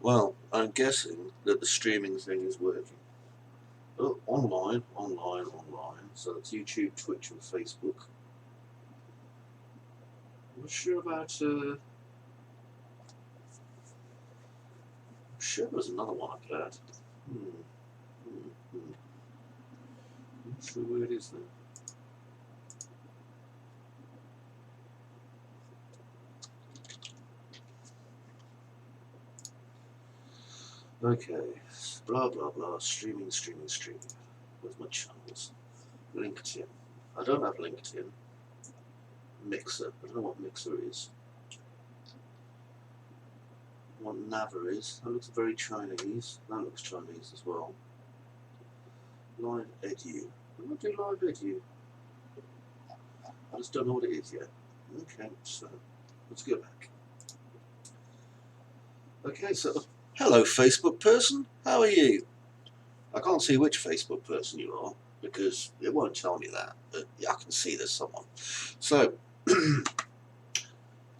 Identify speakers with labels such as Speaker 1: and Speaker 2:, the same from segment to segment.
Speaker 1: Well, I'm guessing that the streaming thing is working. Oh, online. So that's YouTube, Twitch, and Facebook. I'm not sure about. I'm sure there was another one I could add. I'm not sure where it is though. Okay, blah blah blah, streaming. Where's my channels? LinkedIn. I don't have LinkedIn. Mixer. I don't know what Mixer is. What Naver is. That looks very Chinese. That looks Chinese as well. Live Edu. I'm not doing Live Edu. I just don't know what it is yet. Okay, so let's go back. Okay, so hello Facebook person, how are you? I can't see which Facebook person you are because it won't tell me that, but yeah, I can see there's someone. So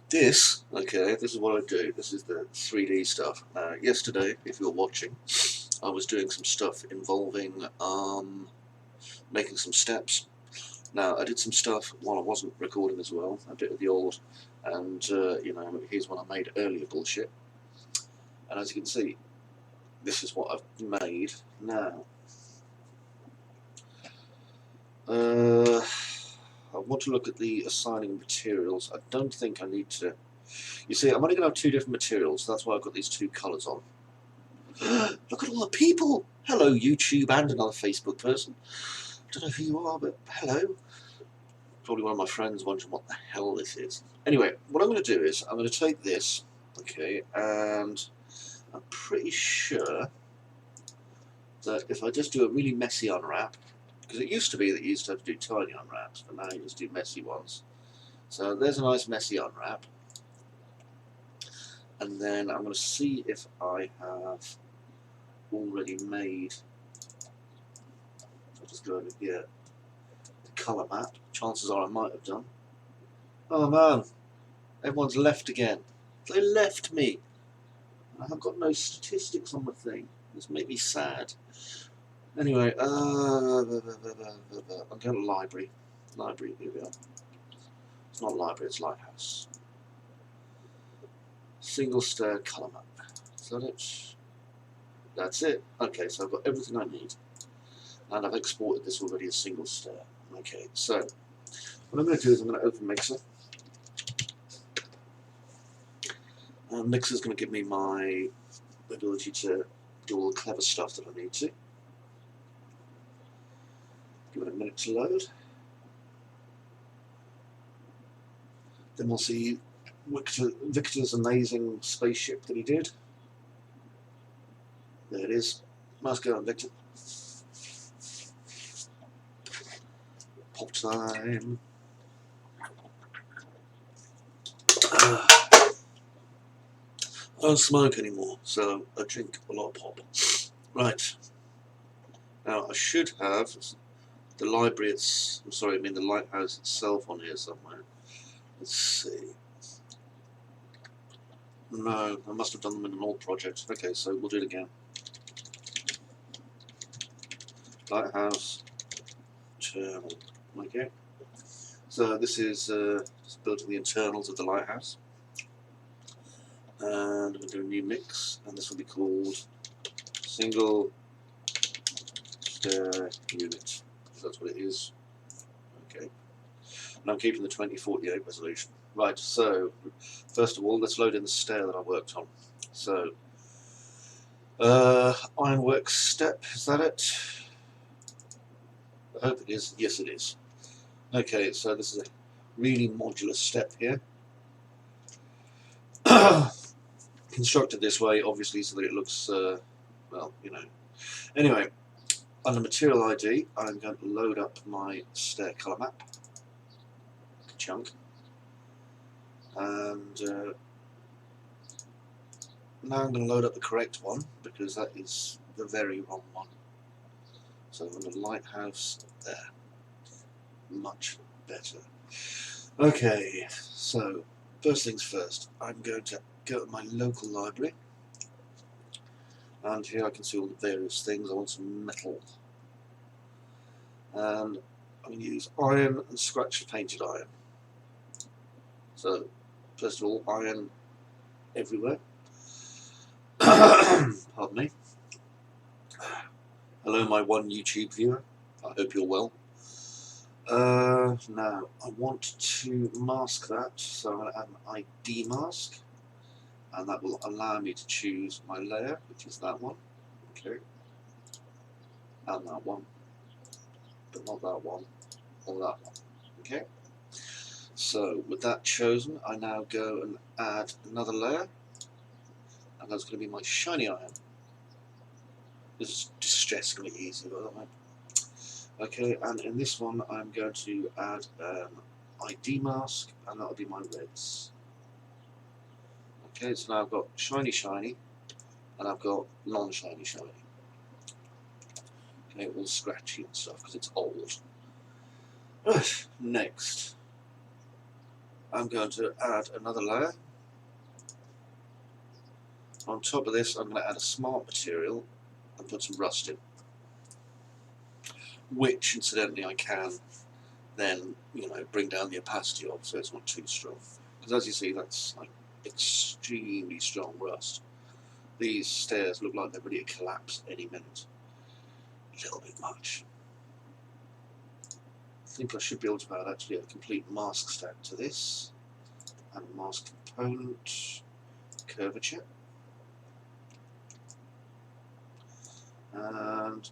Speaker 1: this is what I do. This is the 3D stuff. Yesterday, if you're watching, I was doing some stuff involving making some steps. Now I did some stuff while I wasn't recording as well, a bit of the old, and here's what I made earlier bullshit. And as you can see, this is what I've made now. I want to look at the assigning materials. I don't think I need to. You see, I'm only going to have two different materials, so that's why I've got these two colours on. Look at all the people! Hello, YouTube and another Facebook person. I don't know who you are, but hello. Probably one of my friends wondering what the hell this is. Anyway, what I'm going to do is I'm going to take this, okay, and I'm pretty sure that if I just do a really messy unwrap, because it used to be that you used to have to do tiny unwraps, but now you just do messy ones. So there's a nice messy unwrap. And then I'm going to see if I have already made, I'll just go over here, the colour map. Chances are I might have done. Oh man, everyone's left again. They left me. I've got no statistics on the thing. This made me sad. Anyway, I'm going to library. Library, here we are. It's not library, it's lighthouse. Single stair colour map. Is that it? That's it. Okay, so I've got everything I need. And I've exported this already as single stair. Okay, so what I'm going to do is I'm going to open Mixer. And Mixer's going to give me my ability to do all the clever stuff that I need to. Give it a minute to load. Then we'll see Victor's amazing spaceship that he did. There it is. Nice going, Victor. Pop time. I don't smoke anymore, so I drink a lot of pop. Right. Now I should have the library, the lighthouse itself on here somewhere. Let's see. No, I must have done them in an old project. Okay, so we'll do it again. Lighthouse. Internal. Okay. So this is just building the internals of the lighthouse. And I'm going to do a new mix, and this will be called Single Stair Unit. That's what it is. Okay. And I'm keeping the 2048 resolution. Right, so first of all, let's load in the stair that I worked on. So, ironwork step, is that it? I hope it is. Yes, it is. Okay, so this is a really modular step here. Constructed this way, obviously, so that it looks, well, you know. Anyway, under Material ID, I'm going to load up my stair colour map chunk. And now I'm going to load up the correct one, because that is the very wrong one. So I'm going to lighthouse there. Much better. Okay, so first things first, I'm going to go to my local library. And here I can see all the various things. I want some metal. And I'm going to use iron and scratch painted iron. So, first of all, iron everywhere. Pardon me. Hello, my one YouTube viewer. I hope you're well. Now, I want to mask that, so I'm going to add an ID mask. And that will allow me to choose my layer, which is that one. Okay. And that one. But not that one. Or that one. Okay. So, with that chosen, I now go and add another layer. And that's going to be my shiny iron. This is distressingly easy, by the way. Okay, and in this one, I'm going to add an ID mask, and that'll be my reds. Okay, so now I've got shiny, shiny, and I've got non-shiny, shiny. Okay, all scratchy and stuff because it's old. Right, next, I'm going to add another layer. On top of this, I'm going to add a smart material and put some rust in, which, incidentally, I can then, bring down the opacity of, so it's not too strong. Because as you see, that's like extremely strong rust. These stairs look like they're ready to collapse any minute. A little bit much. I think I should be able to add actually a complete mask stack to this, and mask component curvature, and I'm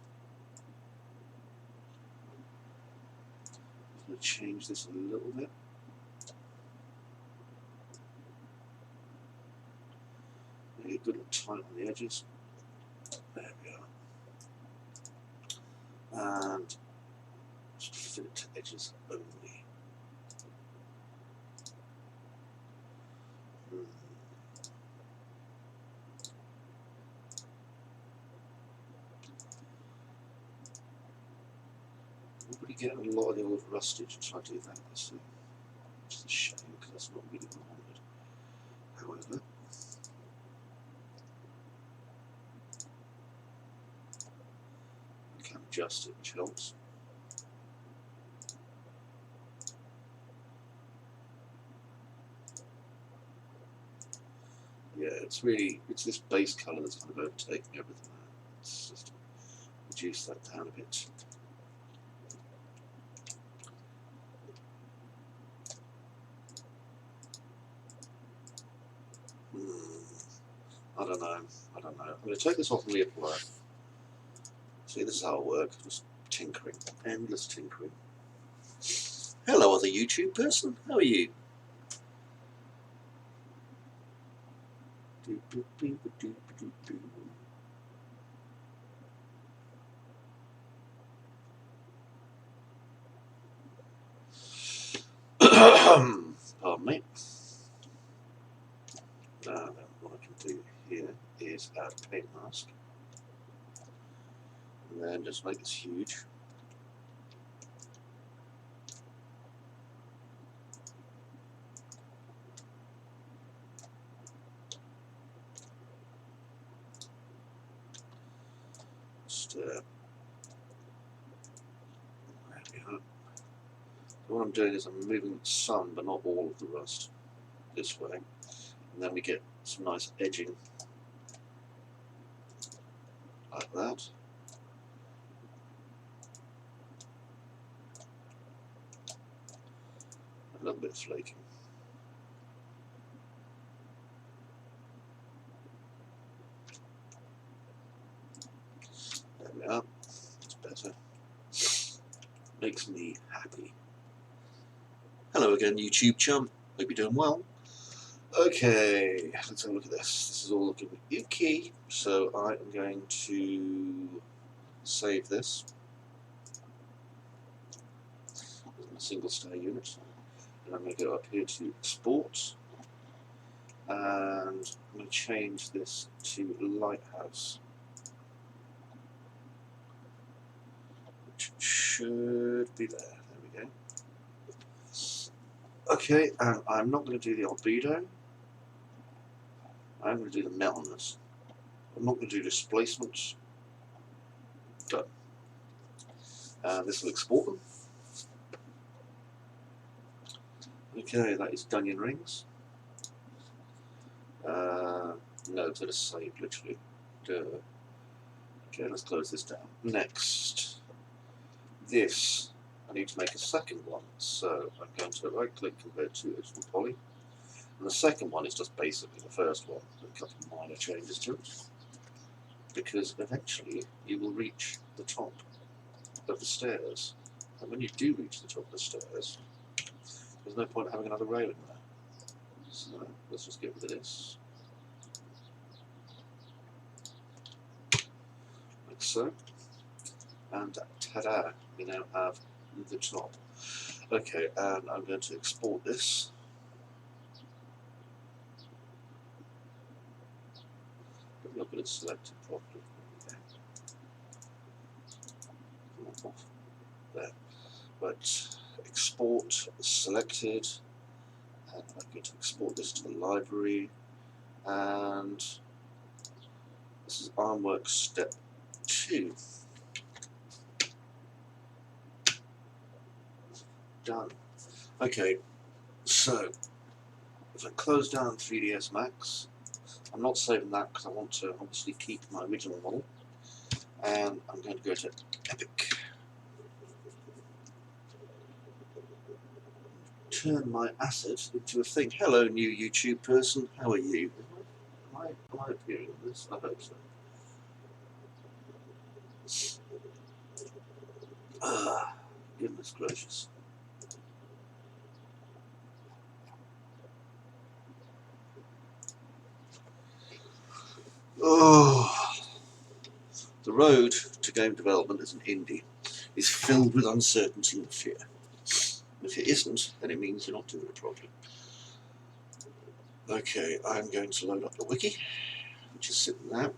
Speaker 1: going to change this a little bit. Make it good and tight on the edges. There we are. And just fit it to edges only. Nobody getting a lot of the old rustage if I do that, which is a shame because that's not really what I wanted. However, I can adjust it, which helps. Yeah, it's this base colour that's kind of overtaking everything. Let's just reduce that down a bit. I don't know. I'm going to take this off and reapply. See, this is how it works. Just tinkering. Endless tinkering. Hello, other YouTube person. How are you? Pardon me. Now then, what I can do here is add a paint mask. And then just make this huge. Just, there we are. So what I'm doing is I'm moving some, but not all of the rust, this way. And then we get some nice edging like that. A little bit of flaking. There we are. That's better. Makes me happy. Hello again, YouTube chum. Hope you're doing well. Okay, let's have a look at this. This is all looking okay. So I am going to save this as a single stair unit. And I'm going to go up here to export. And I'm going to change this to lighthouse, which should be there. There we go. Okay, and I'm not going to do the albedo. I'm going to do the metalness. I'm not going to do displacement. Done. And this will export them. Okay, that is Dunyan rings. No, it's going to save literally. Duh. Okay, let's close this down. Next, this. I need to make a second one, so I'm going to right click, convert to original poly. And the second one is just basically the first one, with a couple of minor changes to it. Because eventually you will reach the top of the stairs. And when you do reach the top of the stairs, there's no point having another railing there. So let's just get rid of this. Like so. And ta-da, we now have the top. Okay, and I'm going to export this. Maybe I'll get it selected properly. There. But export selected, and I'm going to export this to the library, and this is Armwork Step 2. Done. Okay, so if I close down 3ds Max, I'm not saving that because I want to obviously keep my original model, and I'm going to go to Epic. Turn my asset into a thing. Hello, new YouTube person. How are you? Am I appearing on this? I hope so. Goodness gracious. Oh, the road to game development as an indie is filled with uncertainty and fear. If it isn't, then it means you're not doing it properly. Okay, I'm going to load up the wiki, which is sitting there.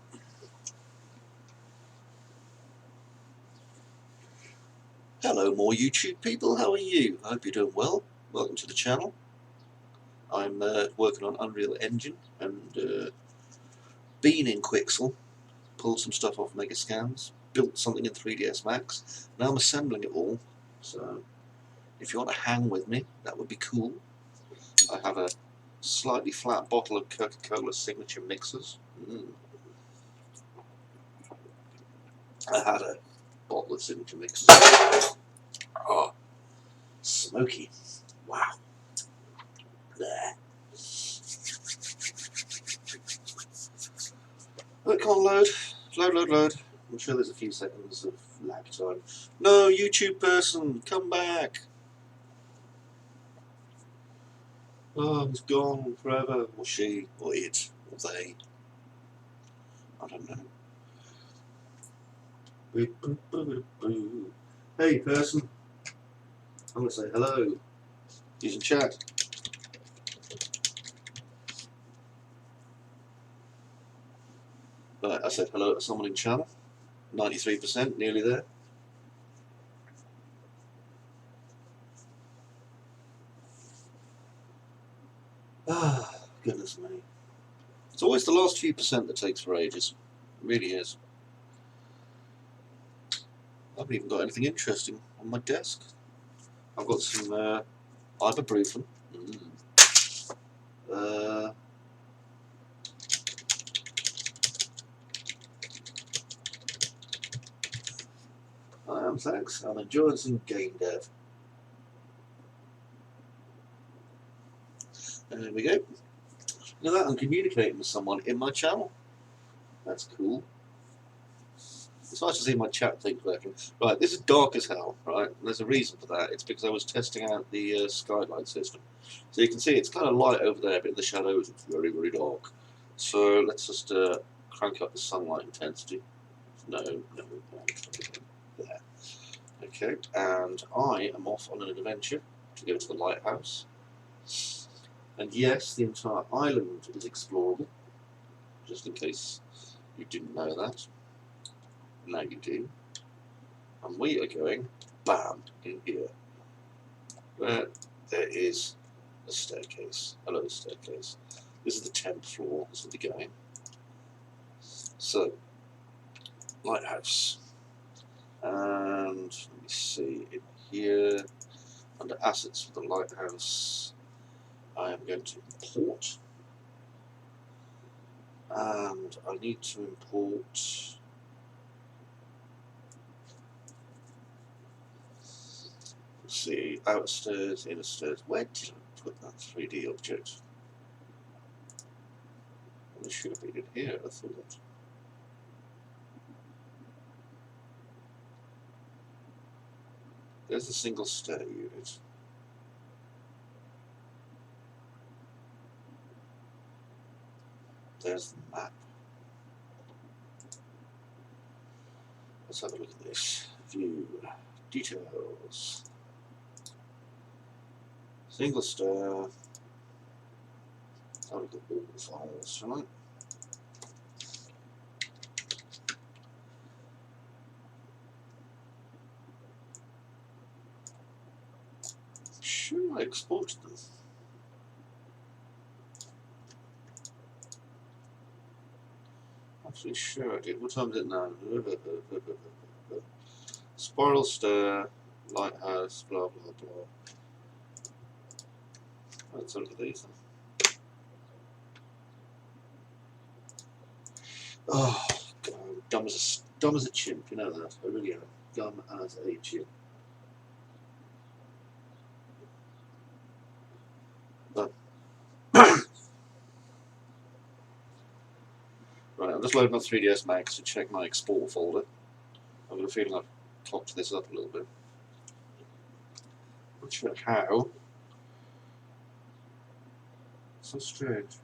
Speaker 1: Hello, more YouTube people. How are you? I hope you're doing well. Welcome to the channel. I'm working on Unreal Engine and been in Quixel, pulled some stuff off Megascans, built something in 3ds Max. Now I'm assembling it all. So if you want to hang with me, that would be cool. I have a slightly flat bottle of Coca-Cola signature mixers. I had a bottle of signature mixers. Oh, smoky. Wow. There. Oh, come on, load. Load. I'm sure there's a few seconds of lag time. No, YouTube person, come back. Oh, he's gone forever. Or she, or it, or they. I don't know. Hey, person. I'm going to say hello. Using chat. Right, I said hello to someone in channel. 93%, nearly there. Ah, goodness me. It's always the last few percent that takes for ages. It really is. I haven't even got anything interesting on my desk. I've got some ibuprofen. I am, thanks. I'm enjoying some game dev. And there we go. Look at that, I'm communicating with someone in my channel. That's cool. It's nice to see my chat thing working. Right, this is dark as hell, right? And there's a reason for that. It's because I was testing out the skylight system. So you can see it's kind of light over there, but in the shadows it's very, very dark. So let's just crank up the sunlight intensity. No. There. Okay, and I am off on an adventure to go to the lighthouse. And yes, the entire island is explorable, just in case you didn't know that. Now you do. And we are going, bam, in here. Where there is a staircase. Hello, staircase. This is the 10th floor, this is the game. So, lighthouse, and let me see, in here, under assets for the lighthouse, I am going to import, and I need to import, let's see, outer stairs, inner stairs. Where did I put that 3D object? Well, it should have been in here, I thought. There's the single stair unit. There's the map. Let's have a look at this. View, details. Single stair. Have a look at all the files tonight. Sure, I exported them. Actually, sure I did. What time is it now? Spiral stair, lighthouse, blah blah blah. Let's look at these then. Oh, God, I'm dumb as a chimp, you know that. I really am. Dumb as a chimp. But right, I'm just loading up 3ds Max to check my export folder. I've got a feeling I've cocked this up a little bit. Not sure how. So strange.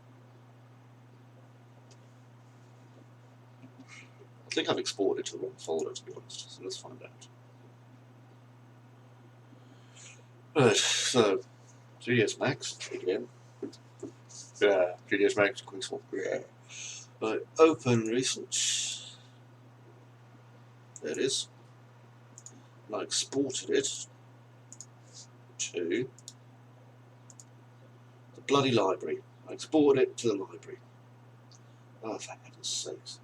Speaker 1: I think I've exported it to the wrong folder, to be honest, so let's find out. Right, so 3ds Max again. Yeah, 3ds Max, quick swap. Yeah. Right, open recent. There it is. And I exported it to the bloody library. I exported it to the library. Oh, for heaven's sakes.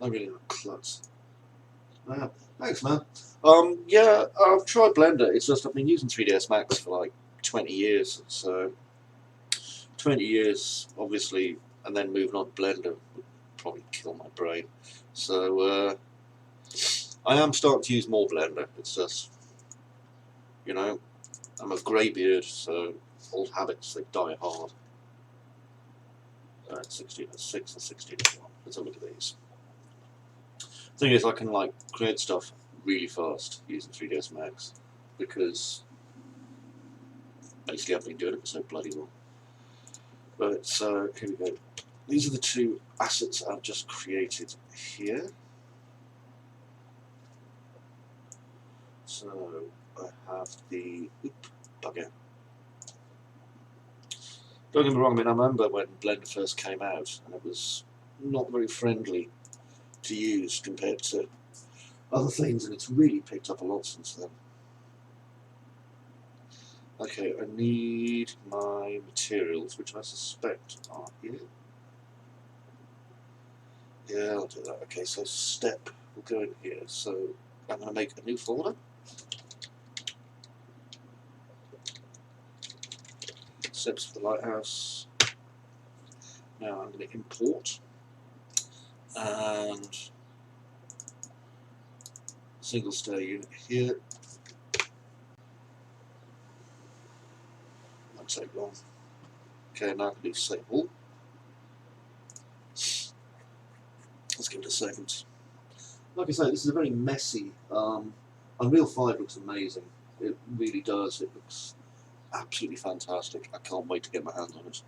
Speaker 1: I really am a klutz. Wow, thanks, man. Yeah, I've tried Blender. It's just I've been using 3ds Max for like 20 years. So 20 years, obviously, and then moving on to Blender would probably kill my brain. So I am starting to use more Blender. It's just, you know, I'm a greybeard, so old habits, they die hard. 16 and 6 and 16 and 1. Let's have a look at these. The thing is, I can like create stuff really fast using 3ds Max because basically I've been doing it for so bloody long. But so here we go. These are the two assets I've just created here. So I have the bugger. Don't get me wrong, I mean, I remember when Blender first came out and it was not very friendly to use compared to other things, and it's really picked up a lot since then. Okay, I need my materials, which I suspect are here. Yeah, I'll do that. Okay, so step will go in here. So I'm going to make a new folder. Steps for the lighthouse. Now I'm going to import and single stair unit here. Won't take long. Okay, now I can do save all. Let's give it a second. Like I say, this is a very messy. Unreal 5 looks amazing. It really does. It looks absolutely fantastic. I can't wait to get my hands on it.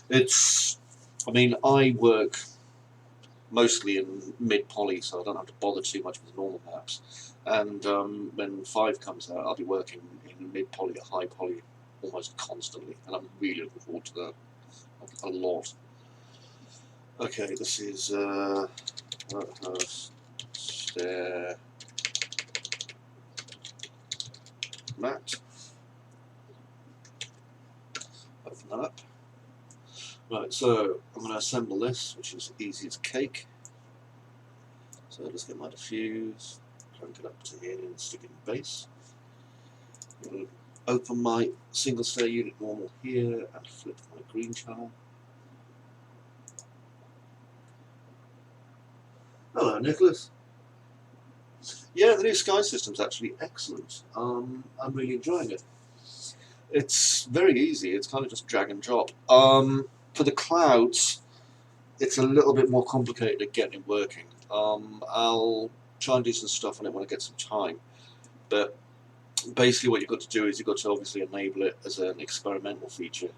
Speaker 1: It's, I mean, I work mostly in mid-poly, so I don't have to bother too much with normal maps. And when 5 comes out, I'll be working in mid-poly or high-poly almost constantly, and I'm really looking forward to that a lot. Okay, this is lighthouse stair mat. Open that up. Right, so I'm going to assemble this, which is easy as cake. So let's get my diffuse, crank it up to here and stick it in base. Open my single stair unit normal here and flip my green channel. Hello, Nicholas. Yeah, the new sky system's actually excellent. I'm really enjoying it. It's very easy. It's kind of just drag and drop. For the clouds, it's a little bit more complicated at getting it working. I'll try and do some stuff on it when I get some time. But basically what you've got to do is you've got to obviously enable it as an experimental feature.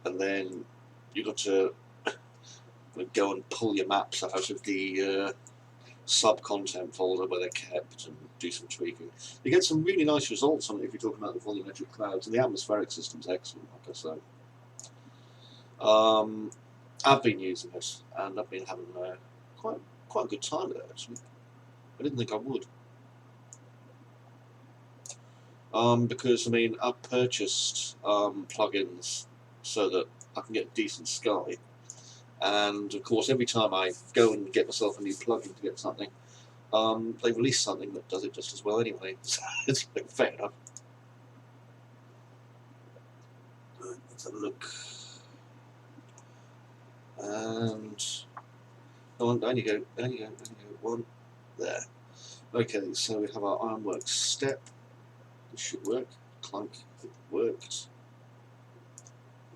Speaker 1: And then you've got to go and pull your maps out of the sub-content folder where they're kept and do some tweaking. You get some really nice results on it if you're talking about the volumetric clouds, and the atmospheric system's excellent, like I say. I've been using it, and I've been having quite a good time with it, actually. I didn't think I would. Because, I mean, I've purchased plugins so that I can get decent sky. And of course, every time I go and get myself a new plugin to get something, they release something that does it just as well anyway. So it's like, fair enough. Let's have a look. And only go one there. Okay, so we have our ironwork step. This should work. Clunk, it worked.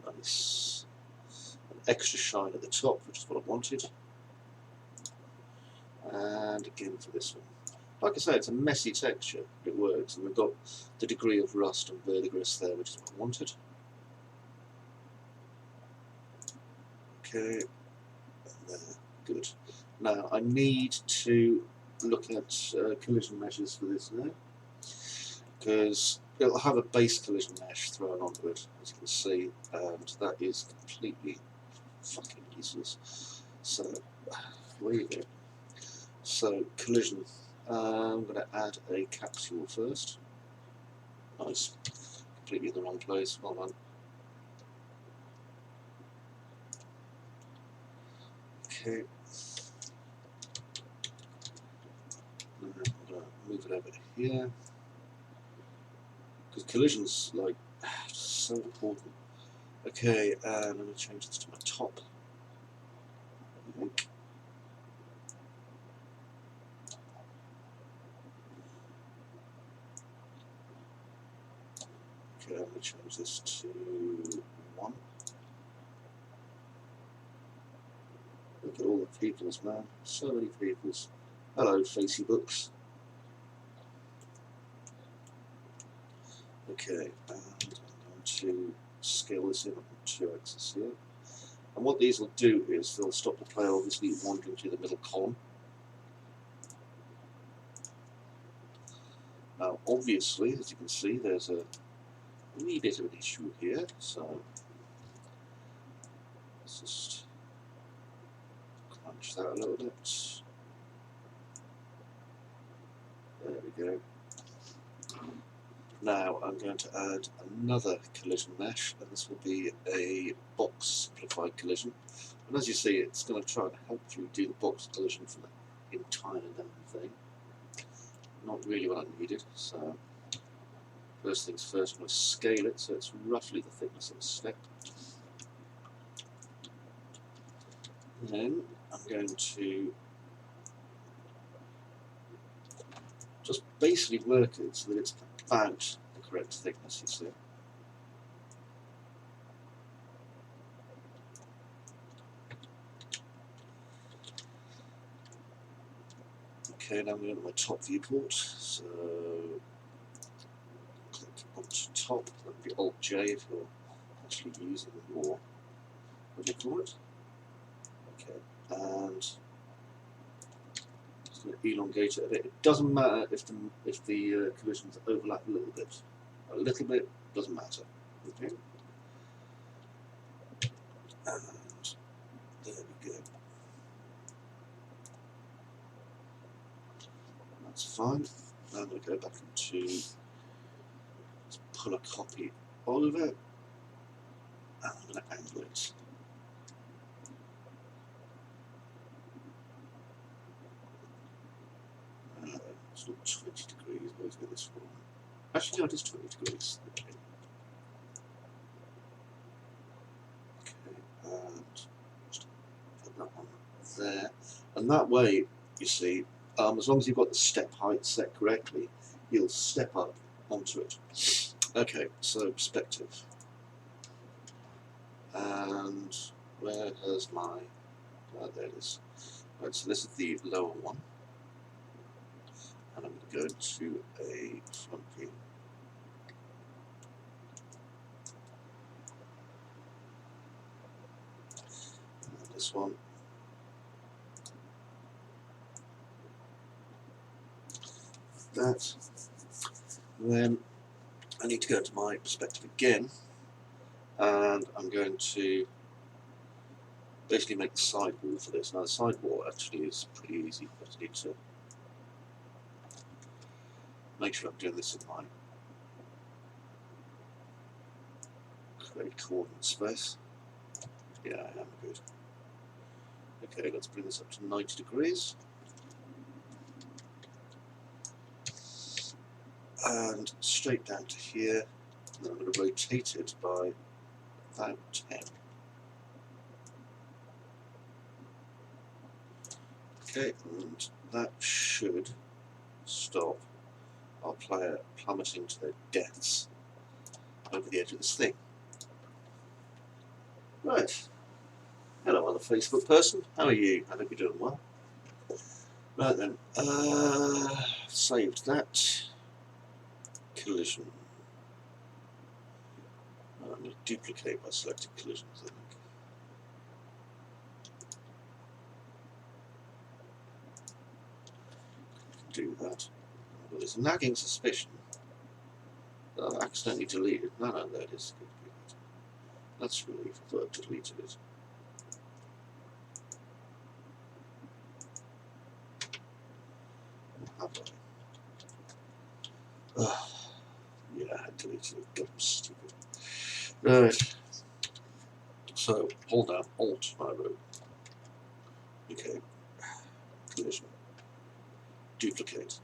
Speaker 1: Nice. An extra shine at the top, which is what I wanted. And again for this one. Like I say, it's a messy texture, it works, and we've got the degree of rust and verdigris there, which is what I wanted. Okay, there, good. Now I need to look at collision meshes for this now, because it'll have a base collision mesh thrown onto it, as you can see, and that is completely fucking useless. So, where you go? So, collision. I'm going to add a capsule first. Nice. Completely in the wrong place. Well done. Okay. I'm going to move it over here. Because collision's like so important. Okay, and I'm going to change this to my top. Okay, I'm going to change this to 1. Look at all the peoples, man. So many peoples. Hello, Facey Books. Okay, and I'm going to scale this in on 2 axes here. And what these will do is they'll stop the player obviously wandering through the middle column. Now, obviously, as you can see, there's a wee bit of an issue here, so let's just crunch that a little bit. There we go. Now I'm going to add another collision mesh, and this will be a box simplified collision. And as you see, it's going to try and help you do the box collision for the entire damn thing. Not really what I needed, so first things first, I'm going to scale it so it's roughly the thickness of a step. Then I'm going to just basically work it so that it's about the correct thickness, you see. Okay, now I'm going to my top viewport, so click onto top, that would be Alt-J if you're actually using more, what do you call it? Okay, and just going to elongate it a bit. It doesn't matter if the collisions overlap a little bit. A little bit doesn't matter. Okay, and there we go. That's fine. Now I'm going to go back into, let's pull a copy of it, and I'm going to angle it. It's not 20 degrees. Where's this one? Actually, no, it is 20 degrees. Okay. And just put that one there. And that way, you see, as long as you've got the step height set correctly, you'll step up onto it. Okay, so perspective. And where has my... there it is. Right, so this is the lower one. And I'm going to go to a front view. And this one. That. And then I need to go to my perspective again. And I'm going to basically make the sidewall for this. Now the sidewall actually is pretty easy, but I need to make sure I'm doing this in my correct coordinate space. Yeah, I am good. Okay, let's bring this up to 90 degrees. And straight down to here. And then I'm going to rotate it by about 10. Okay, and that should stop our player plummeting to their deaths over the edge of this thing. Right. Hello, other Facebook person. How are you? I hope you're doing well. Right then. Saved that. Collision. I'm going to duplicate by selecting collisions, I think. Do that. But there's a nagging suspicion that I've accidentally deleted. No, there it is. Good, good, good. That's relief. I thought I'd deleted it. Have I? Yeah, I had deleted it. God, I'm stupid. Right. So, hold down Alt, my road. Okay. Collision. Duplicate.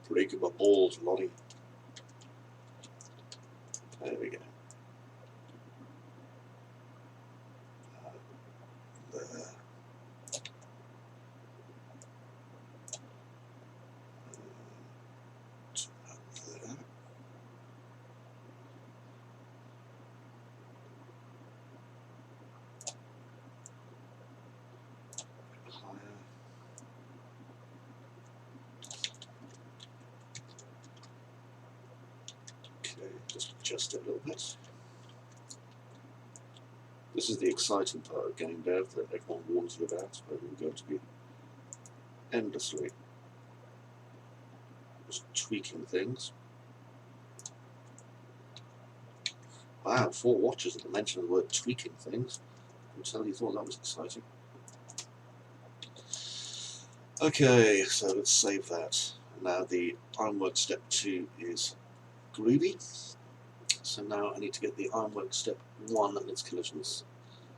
Speaker 1: Breaking my balls, Lonnie. There we go. There. There. Higher. Okay, just adjust it a little bit. This is the exciting part of game dev that everyone warns you about, where you're going to be endlessly just tweaking things. Wow, 4 watches at the mention of the word tweaking things. I can tell you thought that was exciting. Okay, so let's save that. Now the ironwork step 2 is groovy. So now I need to get the ironwork step 1 and its collisions.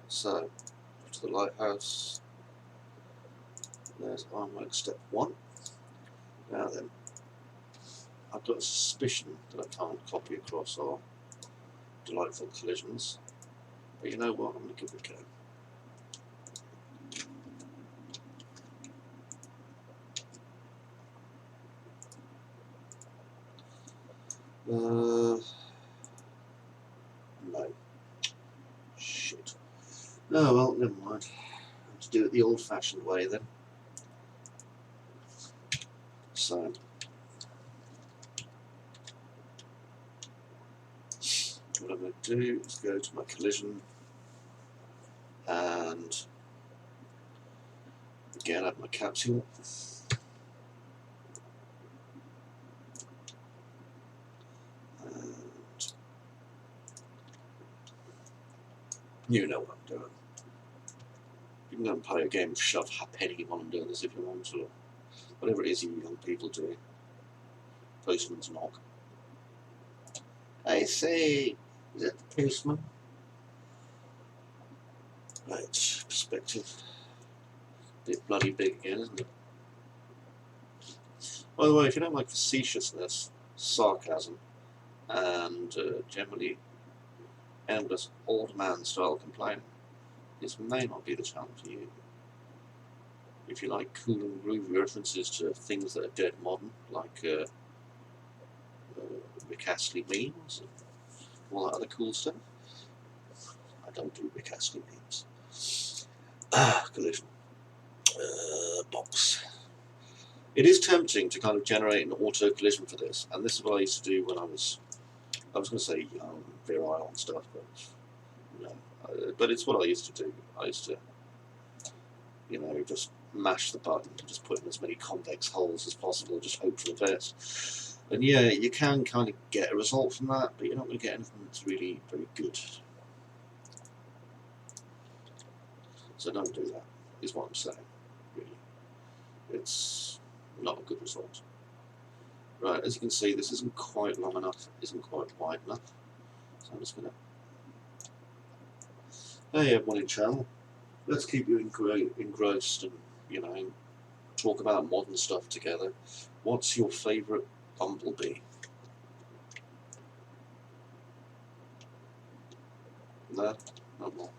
Speaker 1: So, to the lighthouse. There's ironwork step 1. Now then, I've got a suspicion that I can't copy across our delightful collisions. But you know what, I'm going to give it a go. No. Shit. Oh well, never mind. I'll just do it the old-fashioned way then. So, what I'm going to do is go to my collision and again add my capsule. And you know what I'm doing. You can go and play a game of shove penny while I'm doing this if you want to. Whatever it is you young people do. Postman's knock. I say, is that the postman? Right, perspective. Bit bloody big again, isn't it? By the way, if you don't like facetiousness, sarcasm, and generally endless old man style complaining, this may not be the channel for you. If you like cool and groovy references to things that are dead modern, like Rick Astley memes and all that other cool stuff. I don't do Rick Astley memes. Collision. Box. It is tempting to kind of generate an auto collision for this, and this is what I used to do when I was going to say young, virile and stuff, but no. But it's what I used to do. I used to, just mash the button, just put in as many convex holes as possible, just hope for the best. And yeah, you can kind of get a result from that, but you're not going to get anything that's really very good. So don't do that, is what I'm saying, really. It's not a good result. Right, as you can see, this isn't quite long enough, isn't quite wide enough. So I'm just going to... Hey everyone channel. Let's keep you engrossed and, talk about modern stuff together. What's your favourite bumblebee? No? No more.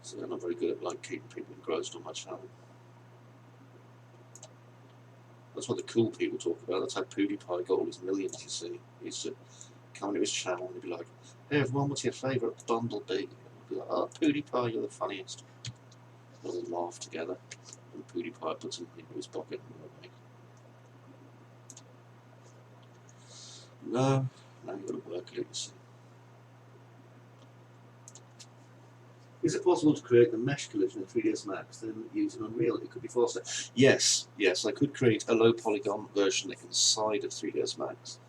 Speaker 1: So I'm not very good at keeping people engrossed on my channel. That's what the cool people talk about. That's how PewDiePie got all his millions, you see. He used to come into his channel and he'd be like, hey everyone, what's your favourite bumblebee? And we'd be like, oh, PewDiePie, you're the funniest. We'll laugh together. And PewDiePie puts something into his pocket and we're like, no, now you've got to work at it, you see. Is it possible to create the mesh collision in 3ds Max, then using Unreal? It could be faster. Yes, I could create a low polygon version inside of 3ds Max.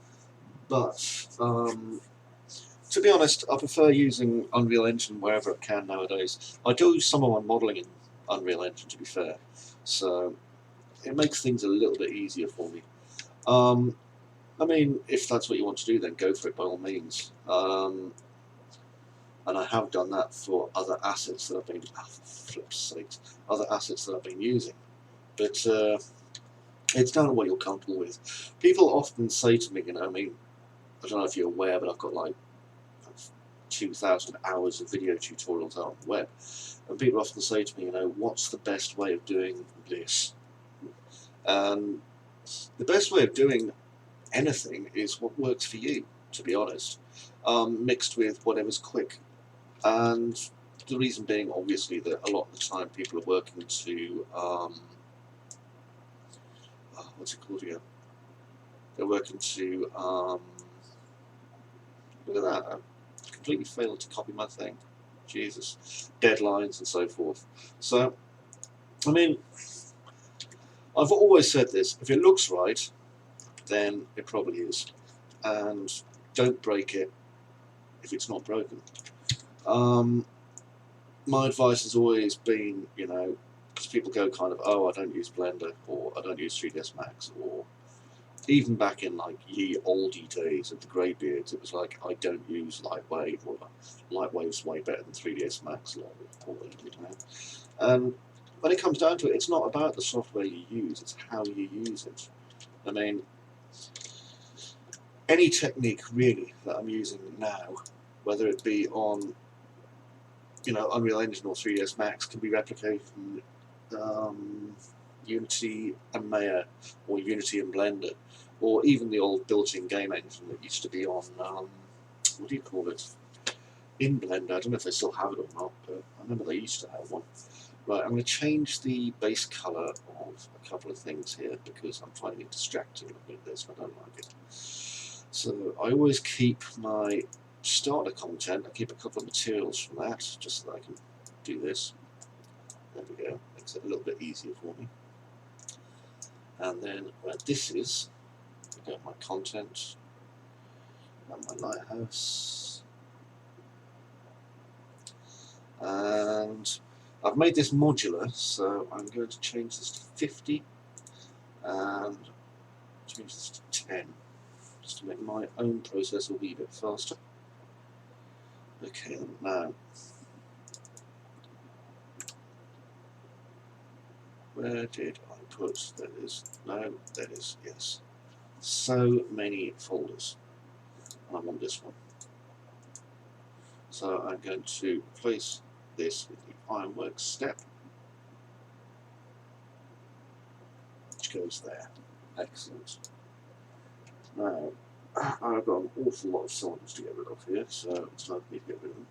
Speaker 1: But, to be honest, I prefer using Unreal Engine wherever I can nowadays. I do some of my modelling in Unreal Engine, to be fair. So, it makes things a little bit easier for me. I mean, if that's what you want to do, then go for it by all means. And I have done that for other assets that I've been, for flip's sakes, other assets that I've been using. But it's down to what you're comfortable with. People often say to me, I mean, I don't know if you're aware, but I've got like 2,000 hours of video tutorials out on the web. And people often say to me, what's the best way of doing this? And the best way of doing anything is what works for you, to be honest, mixed with whatever's quick. And the reason being, obviously, that a lot of the time people are working to, what's it called again? They're working to, look at that, I completely failed to copy my thing. Jesus. Deadlines and so forth. So, I mean, I've always said this, if it looks right, then it probably is. And don't break it if it's not broken. My advice has always been, because people go kind of, oh, I don't use Blender, or I don't use 3ds Max, or even back in ye oldie days of the greybeards, it was like, I don't use Lightwave, or Lightwave's way better than 3ds Max, And when it comes down to it, it's not about the software you use, it's how you use it. I mean, any technique really that I'm using now, whether it be on Unreal Engine or 3ds Max, can be replicated from Unity and Maya, or Unity and Blender, or even the old built-in game engine that used to be on, what do you call it, in Blender. I don't know if they still have it or not, but I remember they used to have one. Right, I'm going to change the base colour of a couple of things here, because I'm finding it distracting looking at this, I don't like it. So I always keep my starter content, I keep a couple of materials from that, just so that I can do this. There we go, makes it a little bit easier for me. And then where this is, I've got my content, and my lighthouse. And I've made this modular, so I'm going to change this to 50, and change this to 10, just to make my own process a wee bit faster. Okay, now Where did I put? There it is. No, there it is. Yes. So many folders. I'm on this one. So I'm going to place this with the ironworks step, which goes there. Excellent. Now, I've got an awful lot of cylinders to get rid of here, so it's time for me to get rid of them.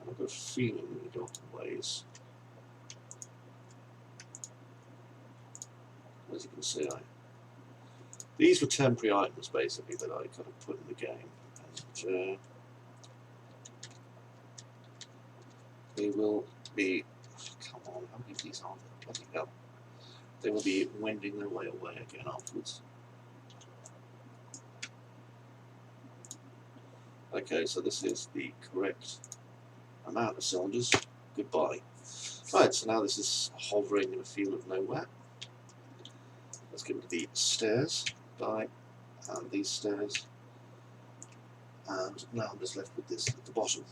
Speaker 1: And I've got a feeling we got ways. As you can see, these were temporary items basically that I kind of put in the game, and they will be. Come on, how many of these are there? Bloody hell! They will be wending their way away again afterwards. Okay, so this is the correct amount of cylinders. Goodbye. Right, so now this is hovering in a field of nowhere. Let's get rid of the stairs. Bye. And these stairs. And now I'm just left with this at the bottom.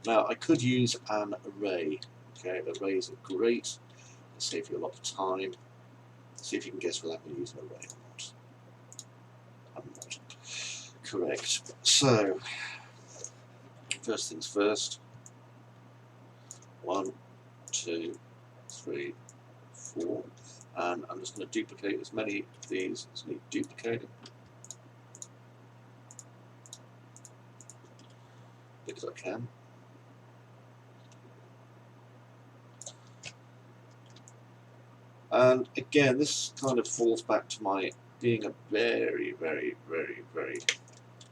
Speaker 1: Now I could use an array. Okay, arrays are great. They save you a lot of time. See if you can guess whether I'm going to use an array or not. I'm not. Correct. So, first things first. 1, 2, 3, 4. And I'm just going to duplicate as many of these as need duplicating. Because I can. And again, this kind of falls back to my being a very, very, very, very,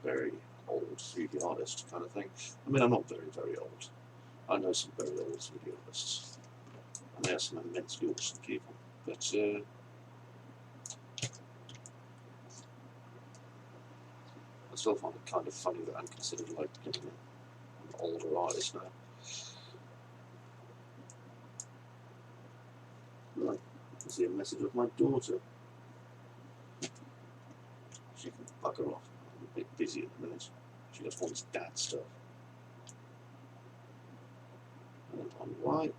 Speaker 1: very old 3D artist kind of thing. I mean, I'm not very, very old. I know some very old 3D artists. And they are some immensely awesome people. But I still find it kind of funny that I'm considered like an older artist now. Right, I can see a message of my daughter. She can bugger off. I'm a bit busy at the minute. She just wants dad stuff. And on why?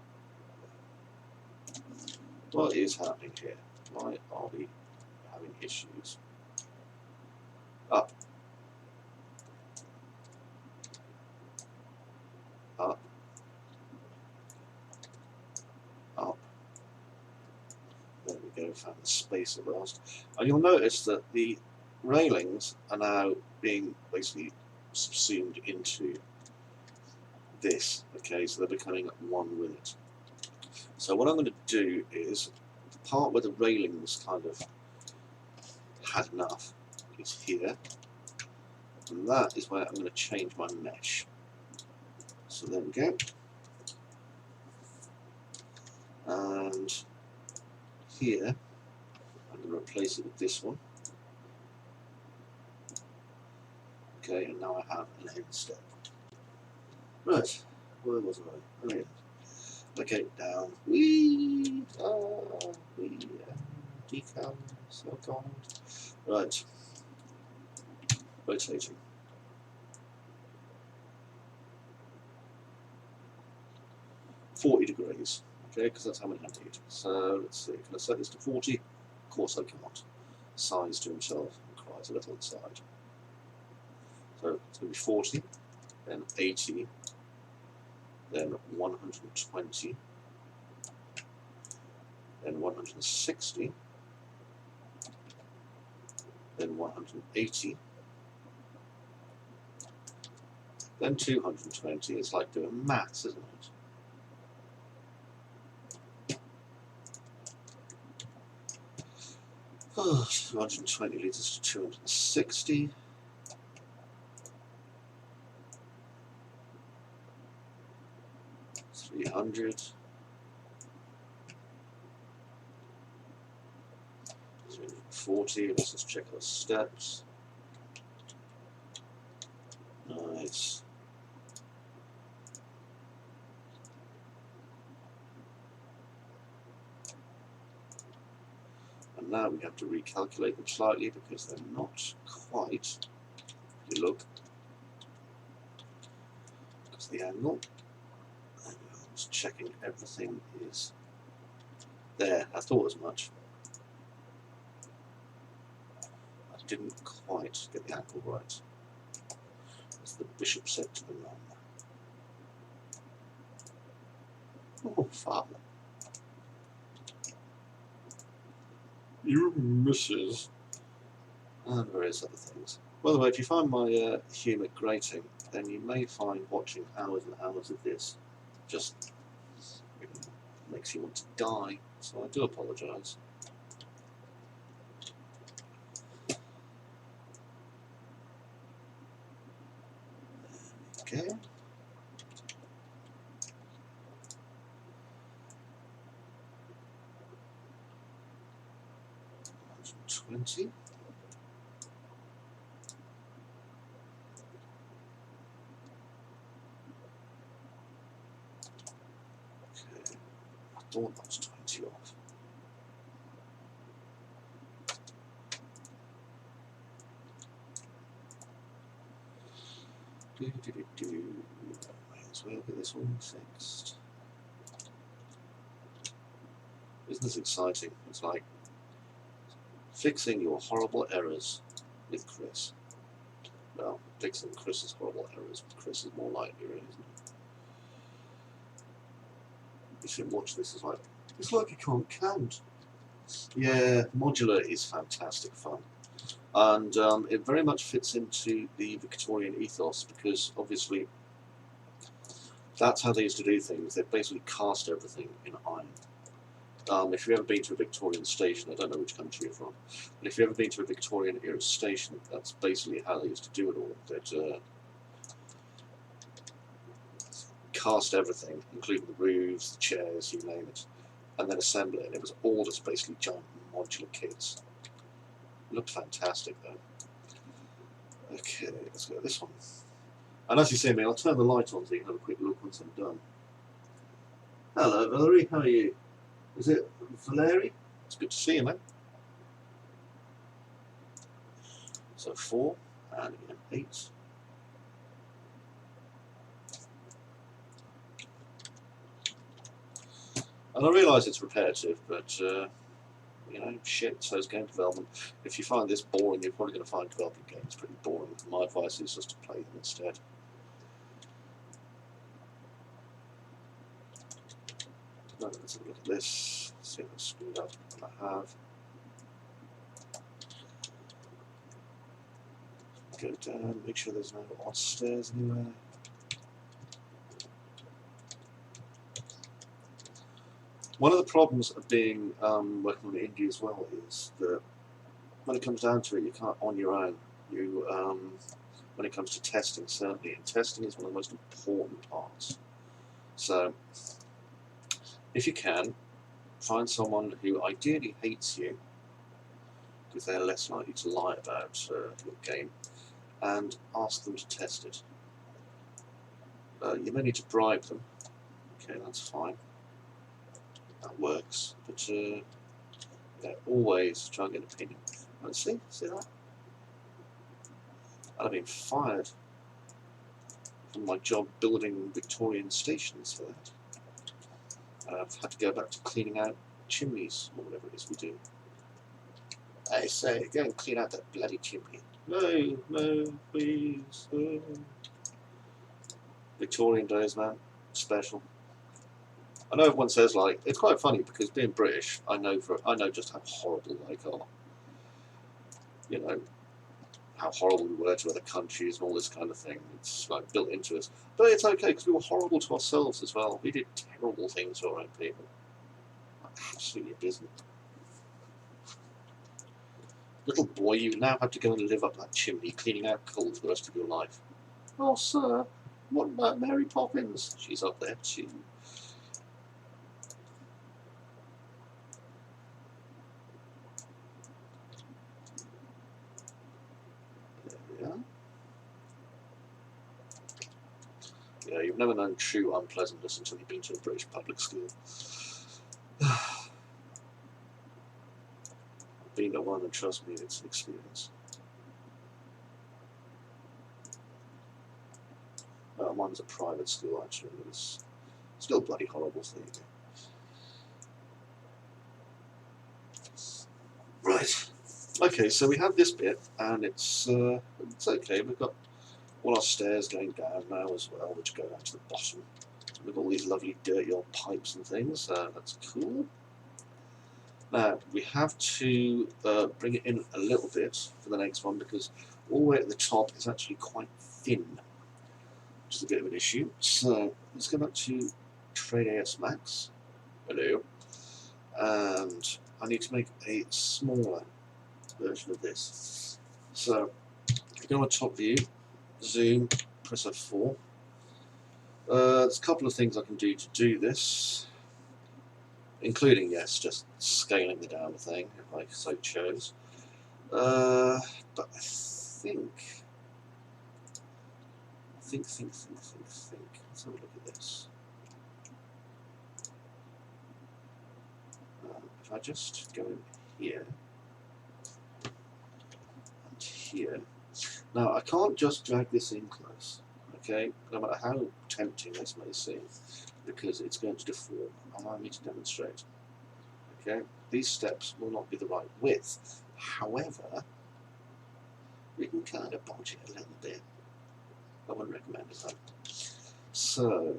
Speaker 1: What is happening here? Why are we having issues? Up. Up. Up. There we go, found the space at last. And you'll notice that the railings are now being basically subsumed into this. Okay, so they're becoming one with it. So what I'm going to do is, the part where the railings kind of had enough is here. And that is where I'm going to change my mesh. So there we go. And here, I'm going to replace it with this one. Okay, and now I have an end step. Right, where was I? Oh yeah. Okay, down. Whee! Whee! Decal, so gold. Right. Rotating. .40 degrees. Okay, because that's how many I need. So let's see. Can I set this to 40? Of course I cannot. Size to himself requires a little inside. So it's going to be 40, then 80, then 120, then 160, then 180, then 220. It's like doing maths, isn't it? Oh, 220 litres to 260. 300. 340. Let's just check those steps. Nice. And now we have to recalculate them slightly because they're not quite, if you look, That's the angle. Just checking everything is there. I thought as much. I didn't quite get the angle right, as the bishop said to the nun. Oh, father. You misses. And various other things. By the way, if you find my humour grating, then you may find watching hours and hours of this just makes you want to die. So I do apologise. Okay. 120. Okay. I thought that was 20 off. May as well get this one fixed. Isn't this exciting? It's like fixing your horrible errors with Chris. Well, fixing Chris's horrible errors with Chris is more likely, really, isn't it? You should watch this as like, it's like you can't count. Yeah, modular is fantastic fun. And it very much fits into the Victorian ethos, because obviously that's how they used to do things. They basically cast everything in iron. If you've ever been to a Victorian station, I don't know which country you're from, but if you've ever been to a Victorian era station, that's basically how they used to do it all. They'd cast everything, including the roofs, the chairs, you name it, and then assemble it. And it was all just basically giant modular kits. It looked fantastic though. Okay, let's go this one. And as you see me, I'll turn the light on so you can have a quick look once I'm done. Hello Valerie, how are you? Is it Valerie? It's good to see you, man. So 4, and again 8. And I realise it's repetitive, but you know, shit, so is game development. If you find this boring, you're probably going to find developing games pretty boring. My advice is just to play them instead. Now, let's have a look at this, see if it's screwed up. I have. Go down, make sure there's no odd stairs anywhere. One of the problems of being working on indie as well is that when it comes down to it, you can't on your own. You when it comes to testing, certainly, and testing is one of the most important parts. So, if you can, find someone who ideally hates you, because they're less likely to lie about your game, and ask them to test it. You may need to bribe them. Okay, that's fine. That works. But yeah, always try and get an opinion. And see that? I've been fired from my job building Victorian stations for that. I've had to go back to cleaning out chimneys, or whatever it is we do. I say, go and clean out that bloody chimney. No, no, please. No. Victorian days, man. Special. I know everyone says, like, it's quite funny because being British, I know just how horrible they are. You know, how horrible we were to other countries and all this kind of thing. It's like built into us. But it's okay because we were horrible to ourselves as well. We did terrible things to our own people. Absolutely abysmal. Little boy, you now have to go and live up that chimney, cleaning out coal for the rest of your life. Oh, sir, what about Mary Poppins? She's up there too. There we are. Yeah, you've never known true unpleasantness until you've been to a British public school. I've been to one, and trust me, it's an experience. Well, mine's a private school actually, but it's still bloody horrible. So there you go. Right. Okay, so we have this bit, and it's okay. We've got all our stairs going down now as well, which go down to the bottom. With all these lovely dirty old pipes and things. That's cool. Now we have to bring it in a little bit for the next one because all the way at the top is actually quite thin, which is a bit of an issue. So let's go back to Trade AS Max. Hello. And I need to make a smaller version of this. So go on top view, zoom, press F4. There's a couple of things I can do to do this, including, yes, just scaling the down thing if I so chose. But I think. Let's have a look at this. If I just go in here and here. Now I can't just drag this in close, okay? No matter how tempting this may seem, because it's going to deform. Allow me to demonstrate. Okay, these steps will not be the right width. However, we can kind of bodge it a little bit. I wouldn't recommend it though. So,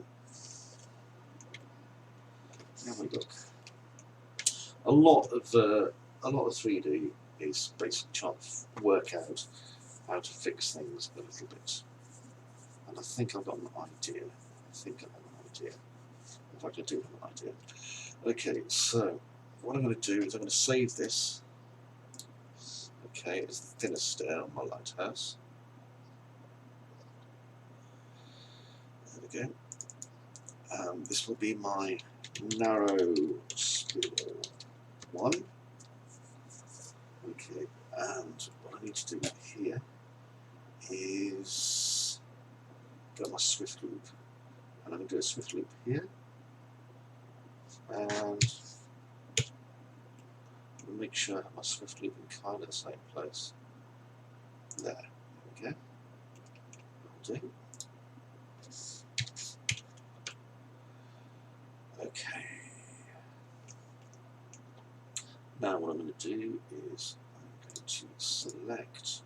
Speaker 1: have a look. A lot of 3D is basically trying to work out how to fix things a little bit. And I think I've got an idea. In fact, I do have an idea. Okay, so what I'm going to do is I'm going to save this. Okay, it's the thinnest stair on my lighthouse. There we go. This will be my narrow spiral one. Okay, and what I need to do here is go my swift loop, and I'm going to do a swift loop here, and make sure I have my swift loop in kind of the same place. There we go. That'll do. Okay. Now what I'm going to do is I'm going to select.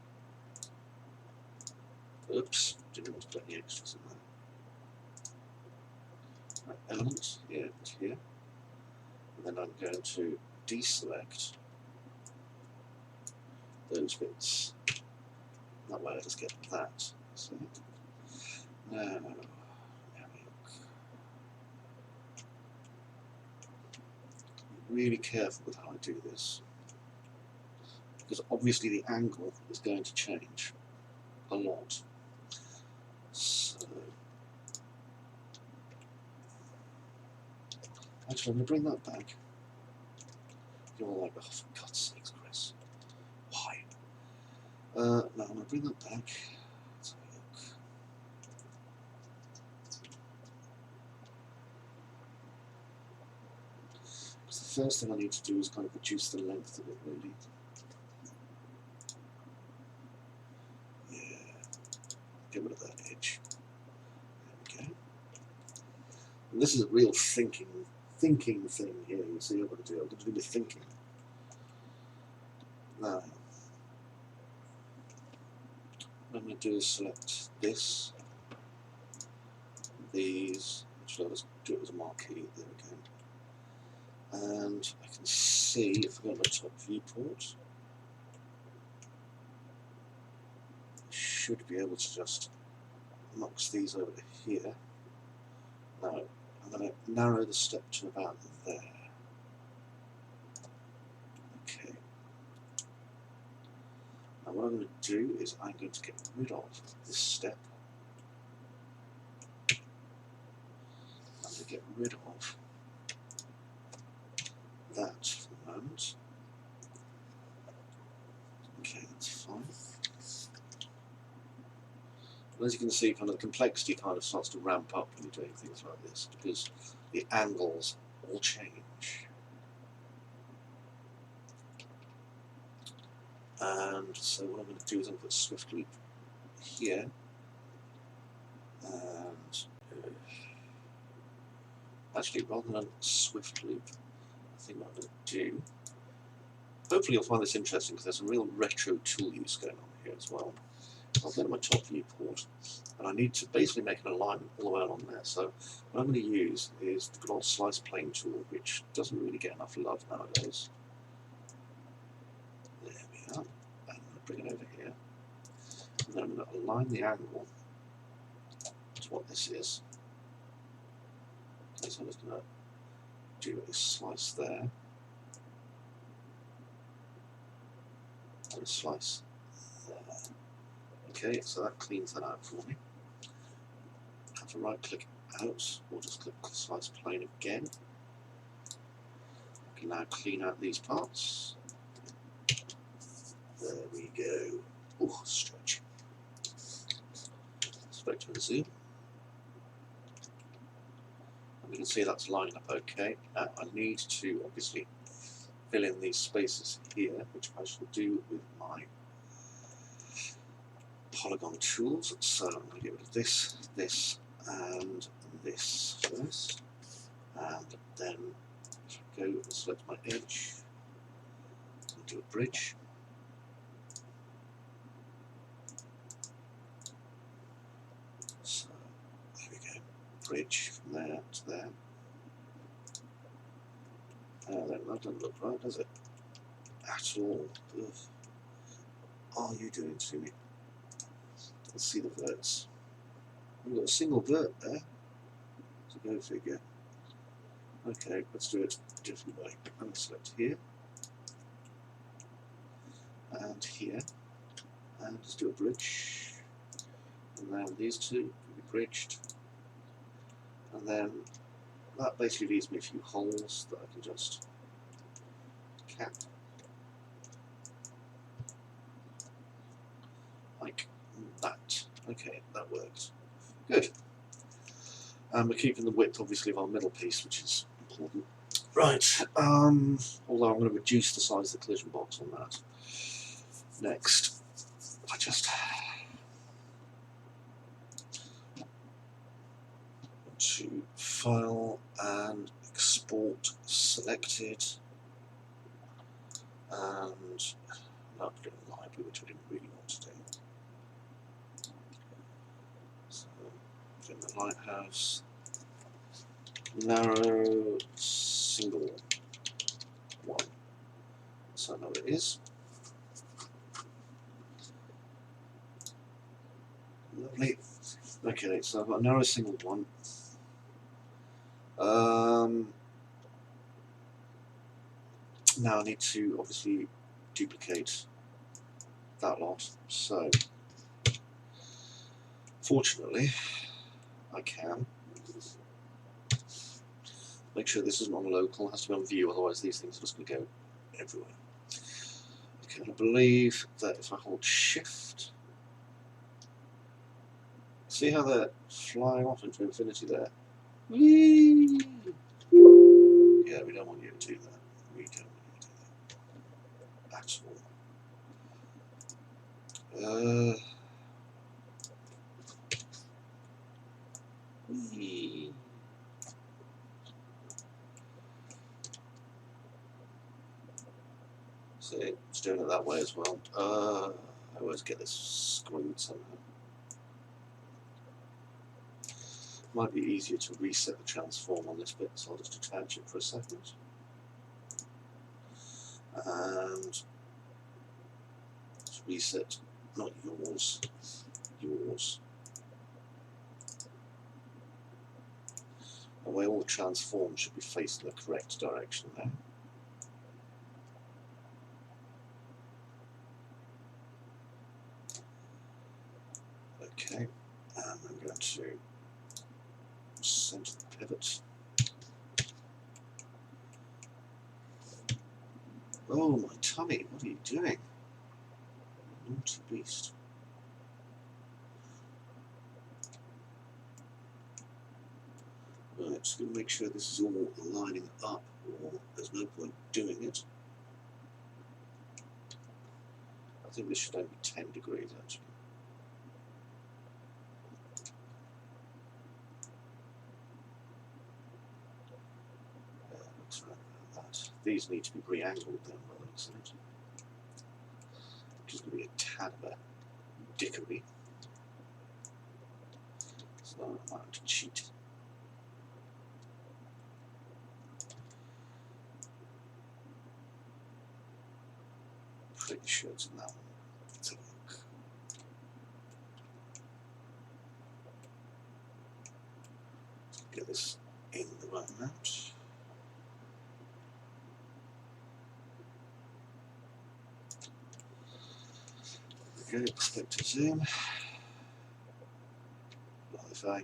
Speaker 1: Oops, didn't want to put any extras in there. Right, element here and here. And then I'm going to deselect those bits. That way I just get that. So now, have a look. Be really careful with how I do this, because obviously the angle is going to change a lot. So actually, I'm going to bring that back. You're all like, oh, for God's sakes, Chris, why? No, I'm going to bring that back. Let's have a look. Because the first thing I need to do is kind of reduce the length of it, really. Yeah, get rid of that edge. There we go. And this is a real thinking thing here. You see what I'm going to do? I'm going to do the thinking. Now, what I'm going to do is select this, these, actually I'll just do it as a marquee, there we go. And I can see, if I go to my top viewport, I should be able to just knock these over to here. Now, I'm going to narrow the step to about there. Okay. Now what I'm going to do is I'm going to get rid of this step. I'm going to get rid of that for the moment. Okay, that's fine. And as you can see, kind of the complexity kind of starts to ramp up when you're doing things like this, because the angles all change. And so what I'm going to do is I'm going to put a swift loop here. And actually, rather than swift loop, I think what I'm going to do, hopefully you'll find this interesting because there's some real retro tool use going on here as well. I'll go to my top viewport, and I need to basically make an alignment all the way on there. So what I'm going to use is the good old slice plane tool, which doesn't really get enough love nowadays. There we are. And I'm going to bring it over here. And then I'm going to align the angle to what this is. Okay, so I'm just going to do a slice there. And a slice there. Okay, so that cleans that out for me. I have to right click out, or just click slice plane again. I can now clean out these parts. There we go. Oh, stretch. Spectre and zoom. And you can see that's lining up okay. Now I need to obviously fill in these spaces here, which I shall do with my polygon tools. So I'm going to get rid of this, this, and this first. And then go and select my edge and do a bridge. So there we go, bridge from there to there. That doesn't look right, does it? At all. Ugh. What are you doing to me? Let's see the verts. We've got a single vert there. So go figure. Okay, let's do it a different way. I'm going to select here and here, and just do a bridge. And then these two can be bridged. And then that basically leaves me a few holes that I can just cap. Like that. Okay, that works. Good. And we're keeping the width, obviously, of our middle piece, which is important. Right, although I'm going to reduce the size of the collision box on that. Next, I just want to file and export selected, and I'll put it in the library, which I didn't really want to do. So, put in the lighthouse, narrow single one. So I know what it is. Lovely. Okay, so I've got a narrow single one. Now I need to obviously duplicate that lot. So, fortunately, I can make sure this isn't on local. It has to be on view, otherwise these things are just going to go everywhere. Okay, I believe that if I hold Shift, see how they're flying off into infinity there? Whee! Yeah, we don't want you to do that. We don't want you to do that at all. Whee! See, it's doing it that way as well. I always get this screwed somehow. Might be easier to reset the transform on this bit, so I'll just attach it for a second. And let's reset, not yours, yours. The way all the transforms should be facing the correct direction there. Okay, and I'm going to center the pivot. Oh, my tummy, what are you doing? Naughty beast. Right, just going to make sure this is all lining up, or there's no point doing it. I think this should only be 10 degrees actually. These need to be re-angled then, by the looks of it. Which is going to be a tad of a dickery. So I might have to cheat. Pretty sure it's in that one. Let's have a look. Get this in the right amount. Okay, perspective zoom. Modify.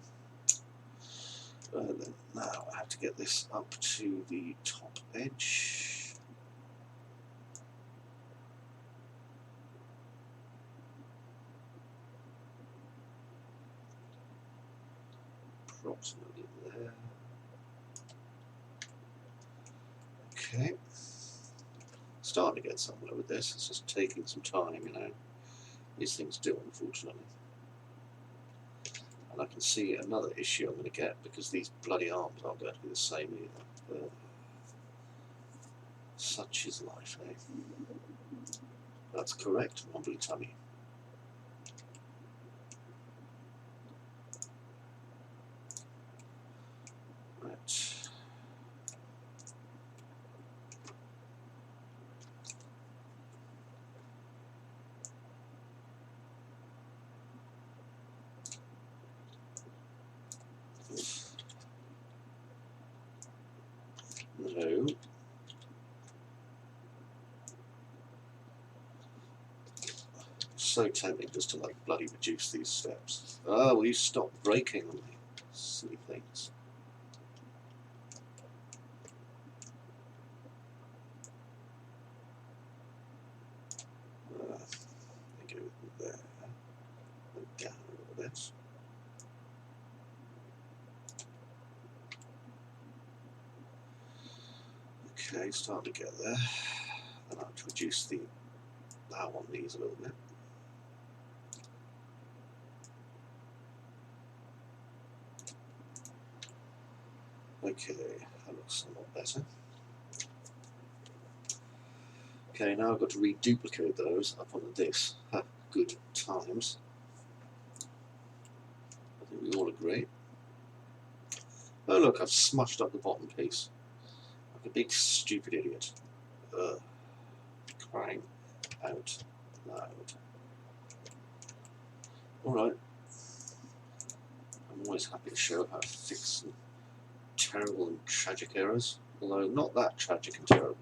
Speaker 1: Then now I have to get this up to the top edge. Approximately there. Okay. Starting to get somewhere with this. It's just taking some time, you know. These things do, unfortunately. And I can see another issue I'm going to get because these bloody arms aren't going to be the same either. Such is life, eh? That's correct, wobbly tummy. Right. No. So tempting just to like bloody reduce these steps. Oh, will you stop braking on me? Silly things. They go there. And down a little bit. Okay, starting to get there. Then I have to reduce the power on these a little bit. Okay, that looks a lot better. Okay, now I've got to reduplicate those up on this. Good times. I think we all agree. Oh look, I've smushed up the bottom piece. Like a big stupid idiot. Crying out loud. Alright. I'm always happy to show how to fix some terrible and tragic errors. Although not that tragic and terrible.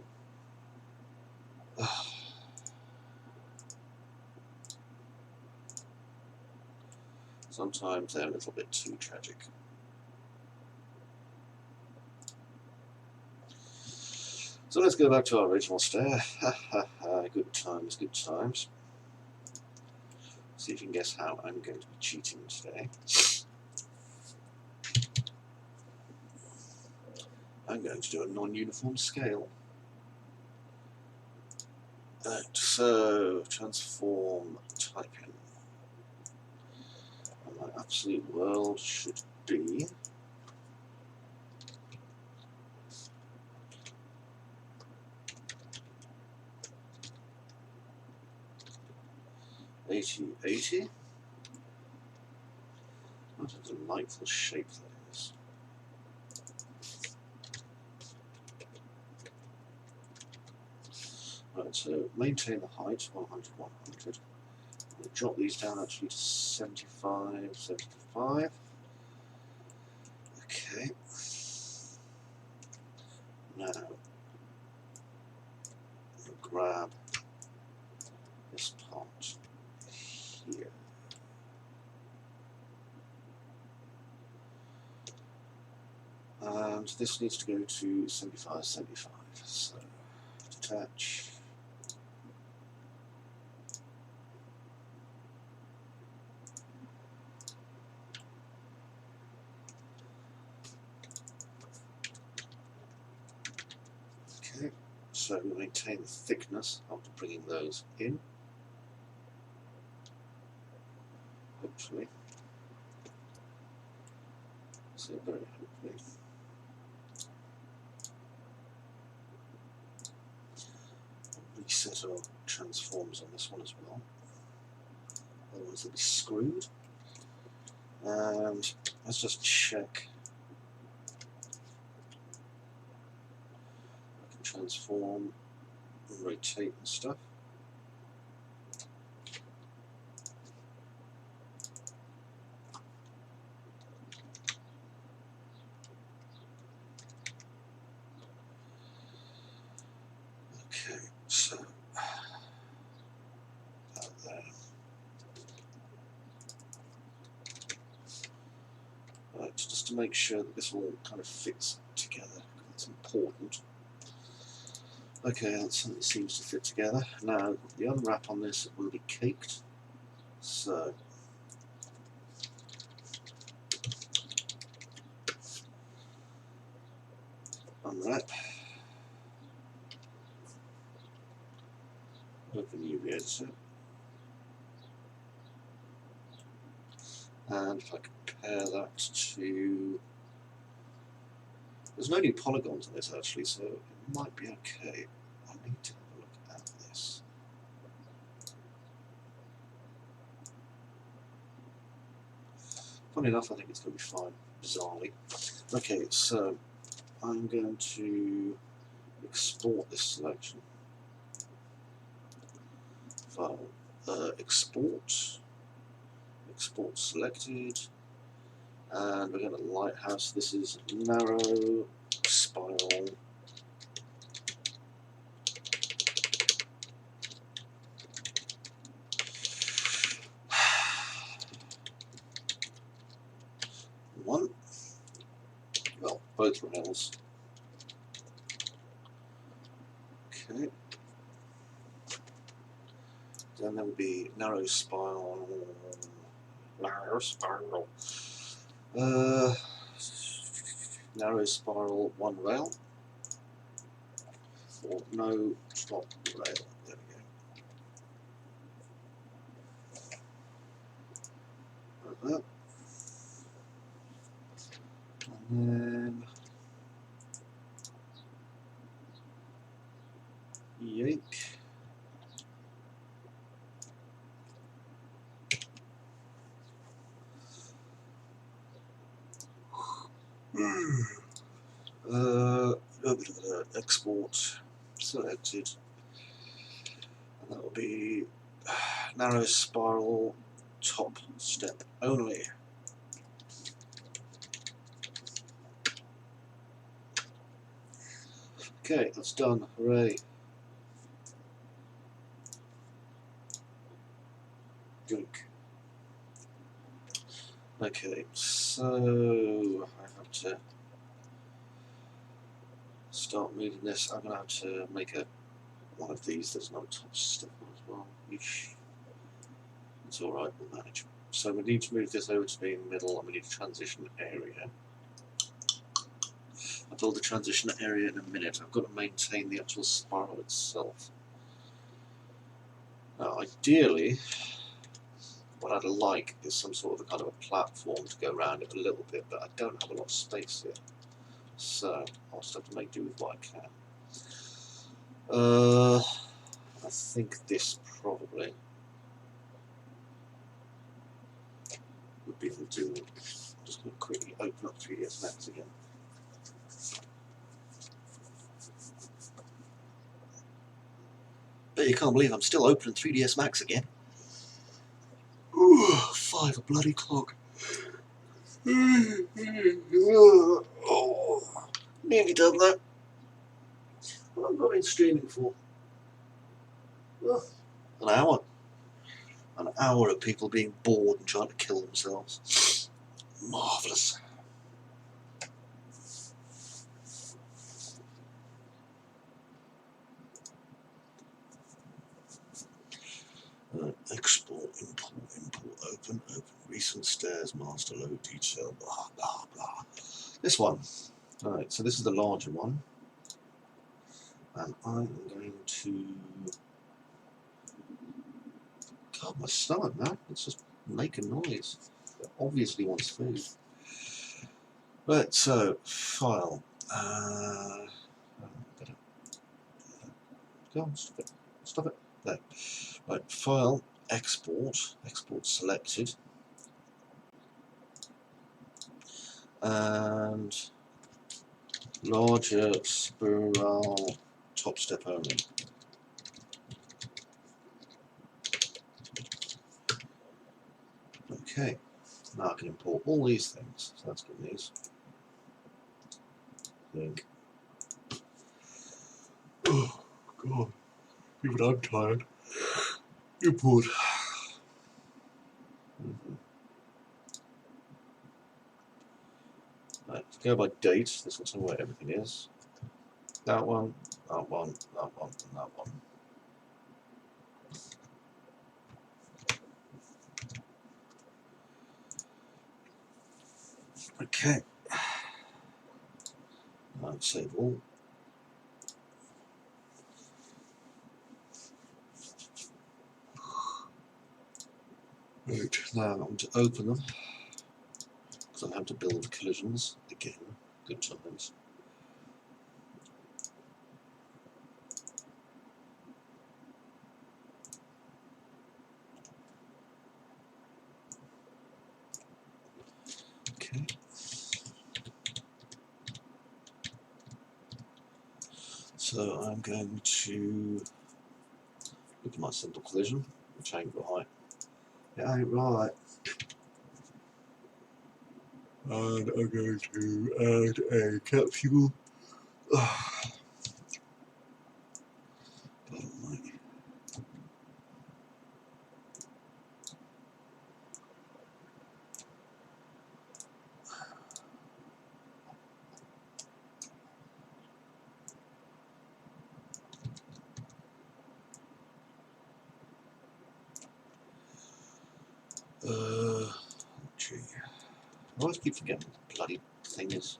Speaker 1: Sometimes they're a little bit too tragic. So let's go back to our original stair. Good times, good times. See if you can guess how I'm going to be cheating today. I'm going to do a non-uniform scale. Right, so transform typing. And my absolute world should be 80. What a delightful shape that is. Right, so maintain the height, 100, 100. We'll drop these down actually to 75, 75. Okay. Now, we'll grab this part here. And this needs to go to 75, 75. So, detach. Okay, so we maintain the thickness after bringing those in. Hopefully. So very hopefully. reset our transforms on this one as well. Otherwise they'll be screwed. And let's just check. I can transform and rotate and stuff. Okay, so that there. Right, just to make sure that this all kind of fits together, that's important. Okay, that seems to fit together. Now, the unwrap on this will be caked. So, unwrap. Open UV editor. And if I compare that to... There's no new polygons on this actually, so it might be okay. I need to have a look at this. Funny enough, I think it's going to be fine, bizarrely. Okay, so I'm going to export this selection. File, export selected, and we're going to lighthouse. This is narrow spiral. One. Well, both rails. Okay. Then there will be narrow spiral. Narrow spiral. Narrow spiral, one rail. Or no top rail. There we go. Like that. And then yank. Export selected, and that will be narrow spiral top step only. Okay, that's done. Hooray! Drink. Okay, so I have to start moving this. I'm going to have to make one of these that's not top step as well. Eesh. It's alright, we'll manage. So we need to move this over to being middle, and we need a transition area. I'll build the transition area in a minute. I've got to maintain the actual spiral itself. Now, ideally, what I'd like is some sort of a kind of a platform to go around it a little bit, but I don't have a lot of space here. So I'll just have to make do with what I can. I think this probably would be the do. I'm just going to quickly open up 3ds Max again. Bet you can't believe I'm still opening 3ds Max again. Ooh, 5 o'clock. Oh, nearly done that. What have I been streaming for? Oh, an hour. An hour of people being bored and trying to kill themselves. Marvellous. Export, import, open, recent stairs, master load detail, blah, blah, blah. This one. Alright, so this is the larger one. And I'm going to... God, my stomach, man. It's just making noise. It obviously wants food. Right, so, file. Go on, stop it. There. Right, file, export selected, and larger spiral top step only. Okay, now I can import all these things, so that's good news. Link. Oh god, even I'm tired. Import. Right, to go by date, this will tell me where everything is. That one, that one, that one, and that one. Okay. Right, save all. Right, now I want to open them, because I have to build collisions again. Good times. Okay. So I'm going to look at my simple collision, which ain't right. It ain't right. And I'm going to add a capsule. God almighty. Gee. I always keep forgetting what the bloody thing is.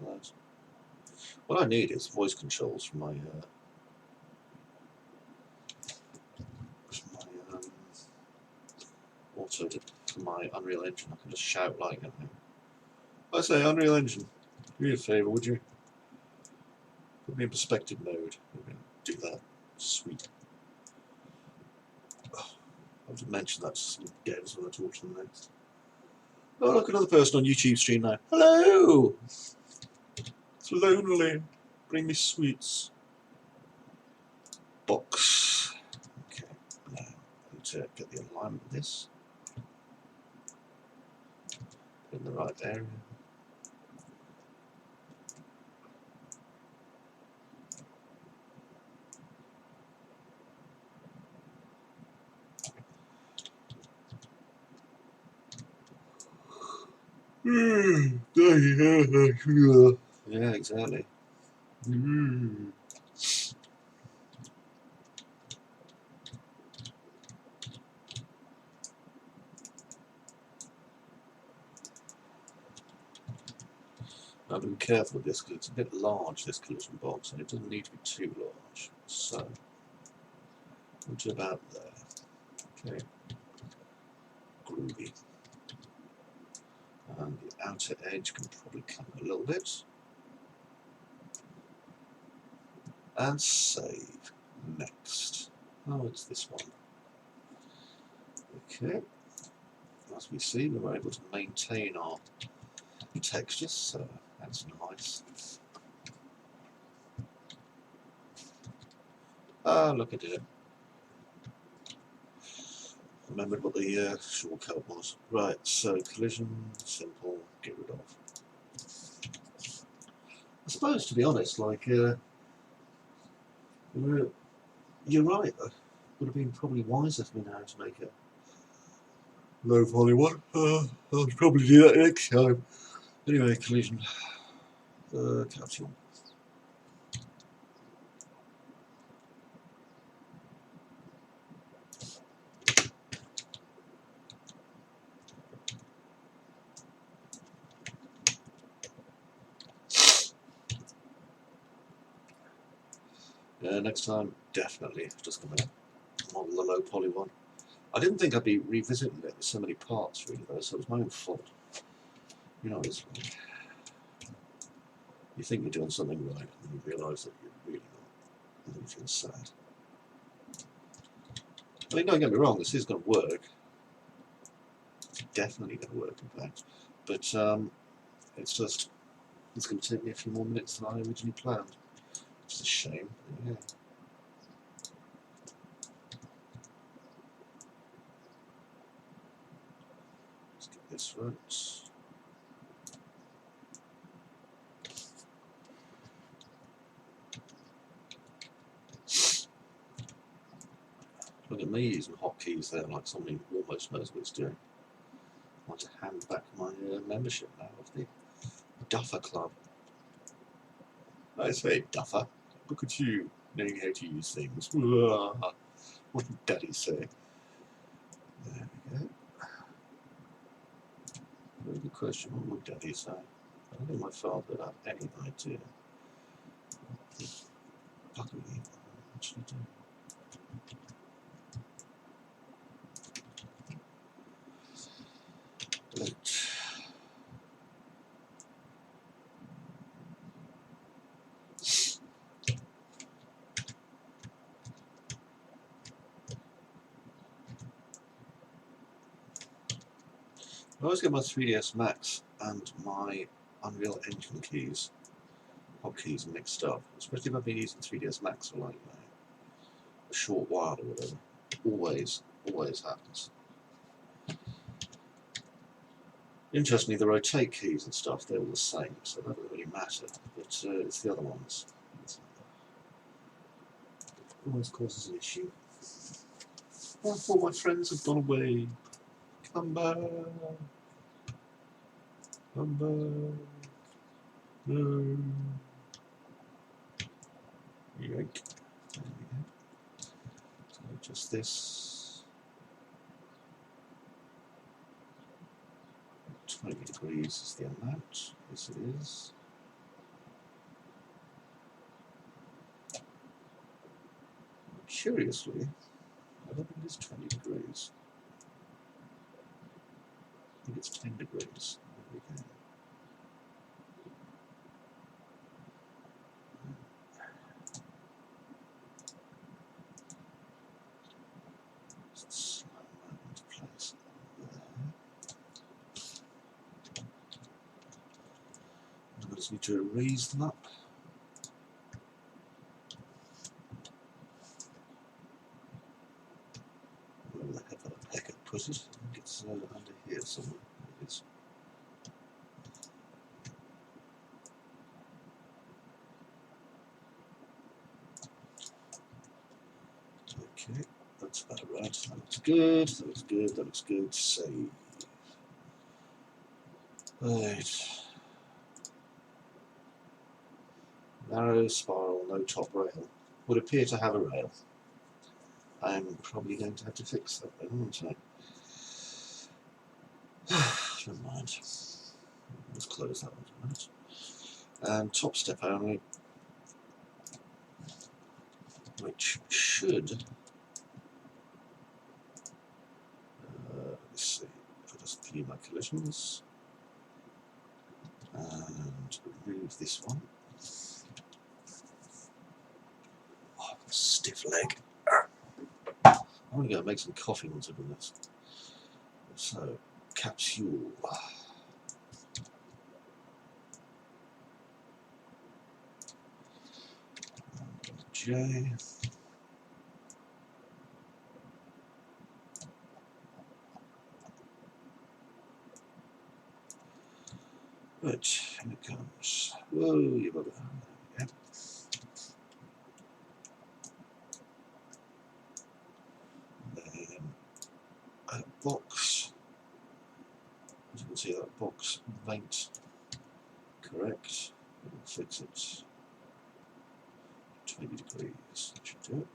Speaker 1: What I need is voice controls for my auto for my Unreal Engine. I can just shout like it. I say, Unreal Engine, do me a favour, would you? Put me in perspective mode. Do that. Sweet. Oh, I have to mention that to some devs when I talk to them next. Oh, look, another person on YouTube stream now. Hello! It's lonely. Bring me sweets. Box. Okay, now I need to get the alignment of this in the right area. Yeah, exactly. I've been careful with this because it's a bit large, this collision box, and it doesn't need to be too large. So, to about there. Okay. Groovy. And the outer edge can probably come a little bit. And save. Next. Oh, it's this one. Okay. As we see, we were able to maintain our textures, so that's nice. Ah, look at it. Remembered what the shortcut was. Right, so collision, simple, get rid of. I suppose, to be honest, like, you're right. It would have been probably wiser for me now to make a low poly one. I'll probably do that next time. Anyway, collision. Capsule. Next time, definitely just going to model the low poly one. I didn't think I'd be revisiting it with so many parts, really, though, so it was my own fault. You know, it's like, you think you're doing something right, and you realise that you're really not, and then you feel sad. I mean, don't get me wrong, this is going to work. It's definitely going to work, in fact. But it's just, it's going to take me a few more minutes than I originally planned. Which is a shame. Yeah. Let's get this right. Look at me using hotkeys there, like somebody almost knows what it's doing. I want to hand back my membership now of the Duffer Club. I say, Duffer, look at you knowing how to use things. What did Daddy say? There we go. Very good question. What would Daddy say? I don't think my father would have any idea. What do we actually do? Right. I always get my 3ds Max and my Unreal Engine keys, hotkeys mixed up, especially if I've been using 3ds Max for like a short while or whatever. Always happens. Interestingly, the rotate keys and stuff, they're all the same, so that doesn't really matter, but it's the other ones. It always causes an issue. Oh, all my friends have gone away. Come back. Come back. No. Yoink. There we go. So just this. 20 degrees is the amount. Yes, it is. Curiously, I don't think it's 20 degrees. I think it's 10 degrees. There we go. Just slide that into place there. I just need to raise them up. Where the heck I put it? I think it's under here somewhere. It's okay, that's about right. That looks good, that looks good, that looks good. Save. Right. Narrow spiral, no top rail. Would appear to have a rail. I'm probably going to have to fix that then, won't I? Never mind. Let's close that one tonight. And top step only, which should, let's see, if I just view my collisions and remove this one. Oh, stiff leg. I'm going to go make some coffee once I've done this. So, capsule. J. Right, here it comes. Whoa, you bugger. Yep. Then a box. As you can see, that box ain't correct. We'll fix it. 20 degrees. That should do it.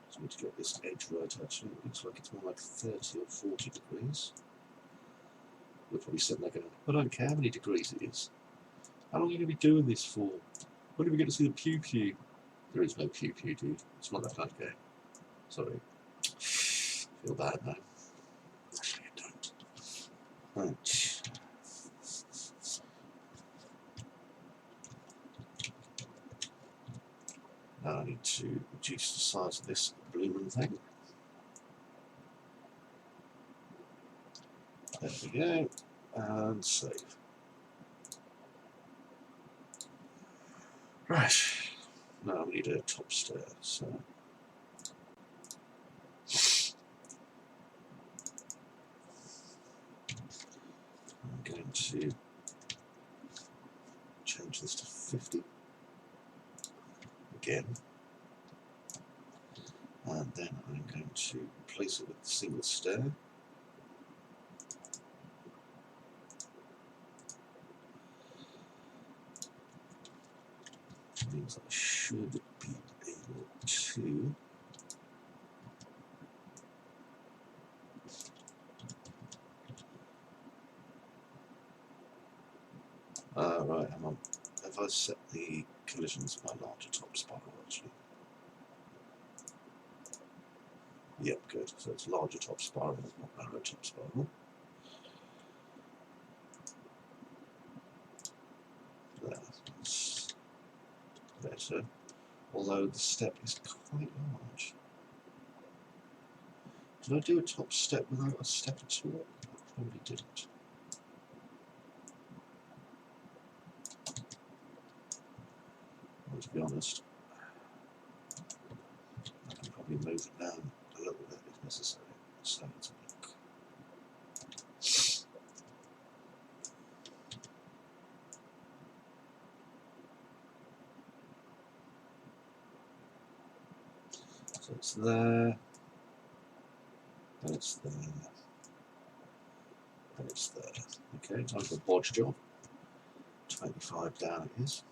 Speaker 1: So we need to get this edge right actually. It looks like it's more like 30 or 40 degrees. We're probably sitting there going, I don't care how many degrees it is. How long are you going to be doing this for? When do we get to see the pew pew? There is no pew pew, dude. It's not that kind of game. Sorry. Feel bad now. Actually, I don't. Right. Now I need to reduce the size of this blooming thing. There we go, and save. Right, now we need a top stair, so I'm going to change this to 50 again, and then I'm going to replace it with a single stair. Which means I should be able to right, hang on. Have I set the collisions by larger top spiral actually? Yep, good. So it's larger top spiral, not narrow top spiral. That's better. Although the step is quite large. Did I do a top step without a step at all? I probably didn't. Well, to be honest, I can probably move it down a little bit if necessary. So let's look. So it's there, and it's there, and it's there. Okay, time for a bodge job. 25 down it is.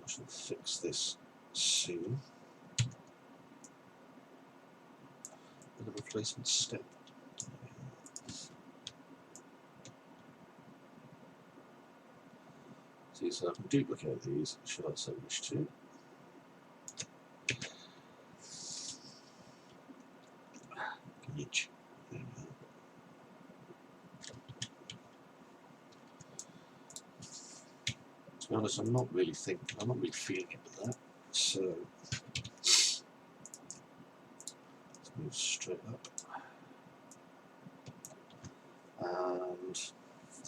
Speaker 1: I shall fix this soon with a replacement step. See, so I can duplicate these, should I so wish to. Each. There we go. To be honest, I'm not really feeling it with that. So let's move straight up. And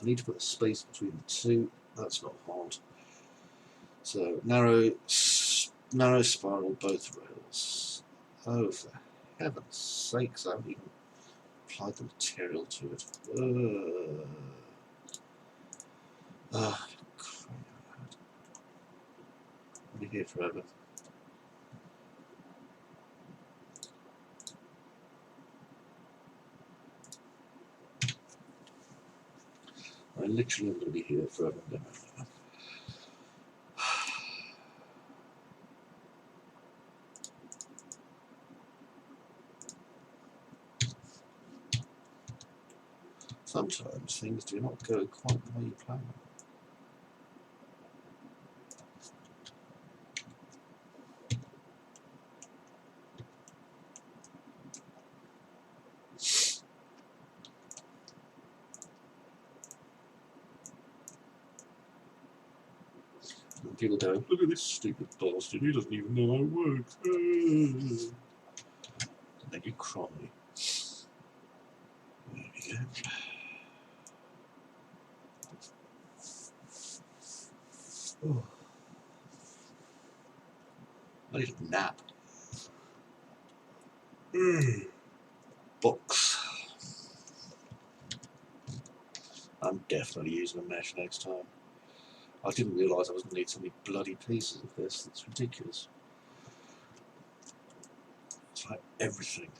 Speaker 1: I need to put a space between the two. That's not hard. So narrow spiral both rails. Oh, for heaven's sakes, I haven't even applied the material to it. Crap. I'll be here forever. I literally am going to be here forever. Sometimes things do not go quite the way you plan. And people go, look at this stupid bastard, he doesn't even know how it works. And then you cry. There we go. Oh. I need a nap. Books. I'm definitely using a mesh next time. I didn't realise I was going to need so many bloody pieces of this. It's ridiculous. It's like everything.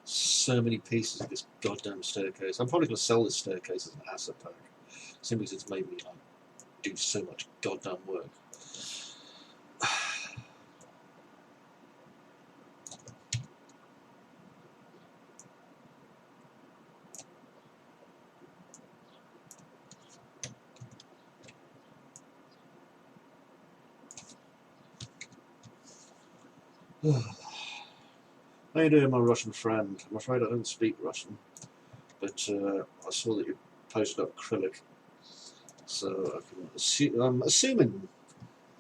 Speaker 1: So many pieces of this goddamn staircase. I'm probably going to sell this staircase as an asset pack, simply because it's made me like do so much goddamn work. How you doing, my Russian friend? I'm afraid I don't speak Russian, but I saw that you posted up acrylic, so I'm assuming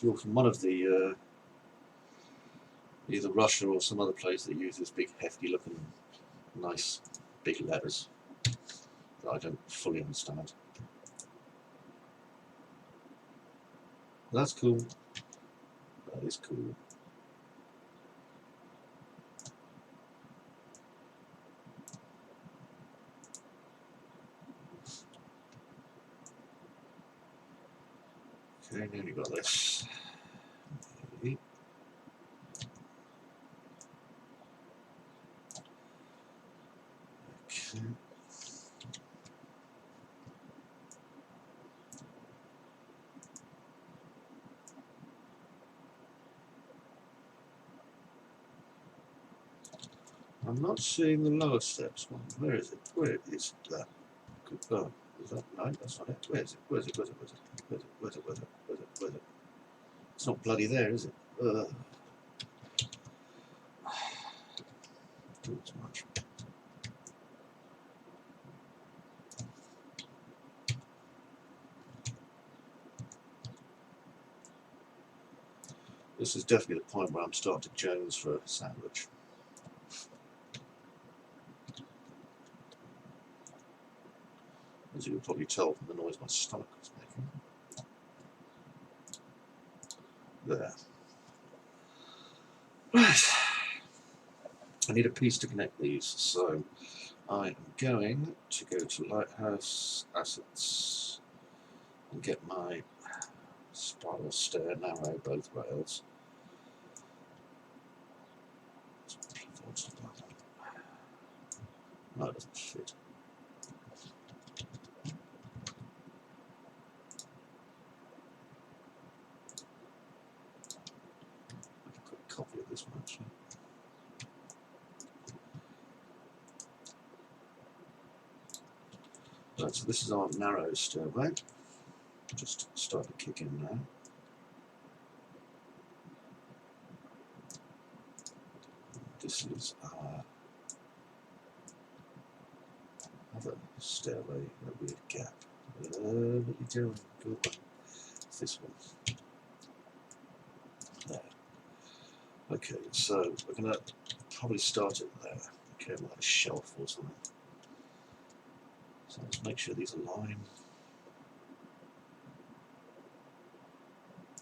Speaker 1: you're from one of the either Russia or some other place that uses big, hefty-looking, nice, big letters that I don't fully understand. That's cool. That is cool. Okay, nearly got this. Okay. I'm not seeing the lower steps one. Where is it? Where is that? Oh, is that? No, that's not it. Where is it? Where is it? Where is it? Where is it? Where is it? Where is it? Where is it? Where is it? Where is it? It's not bloody there, is it? Too much. This is definitely the point where I'm starting to Jones for a sandwich. As you can probably tell from the noise my stomach is making. There. Right. I need a piece to connect these, so I am going to go to Lighthouse Assets and get my spiral stair narrow both rails. No, it doesn't fit. Make a quick copy of this one actually. Right, so this is our narrow stairway. Just start to kick in now. This is our other stairway in a weird gap. What are you doing? Good one. It's this one. There. Okay, so we're going to probably start it there. Okay, we'll have a shelf or something. So let's make sure these align.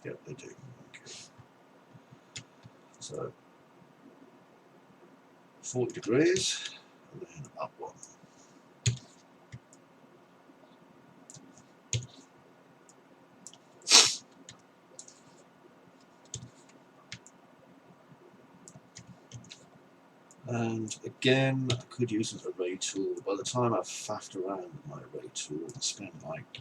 Speaker 1: Yep, they do. Okay. So 40 degrees, and then up one. And again, I could use an array tool. By the time I've faffed around with my array tool, I spent like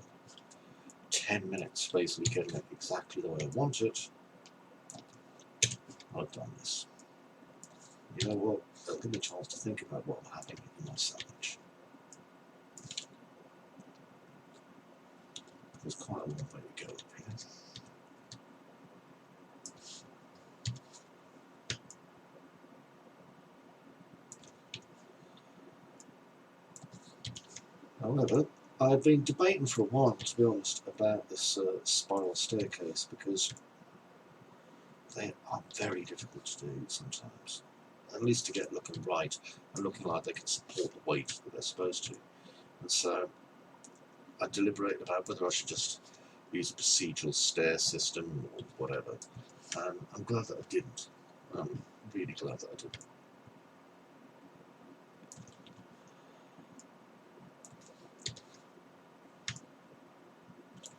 Speaker 1: 10 minutes basically getting it exactly the way I want it. I've done this. You know what? That'll give me a chance to think about what I'm having in my sandwich. There's quite a long way to go up here. However, I've been debating for a while, to be honest, about this spiral staircase because they are very difficult to do sometimes. At least to get looking right and looking like they can support the weight that they're supposed to. And so I deliberate about whether I should just use a procedural stair system or whatever. And I'm glad that I didn't. I'm really glad that I didn't.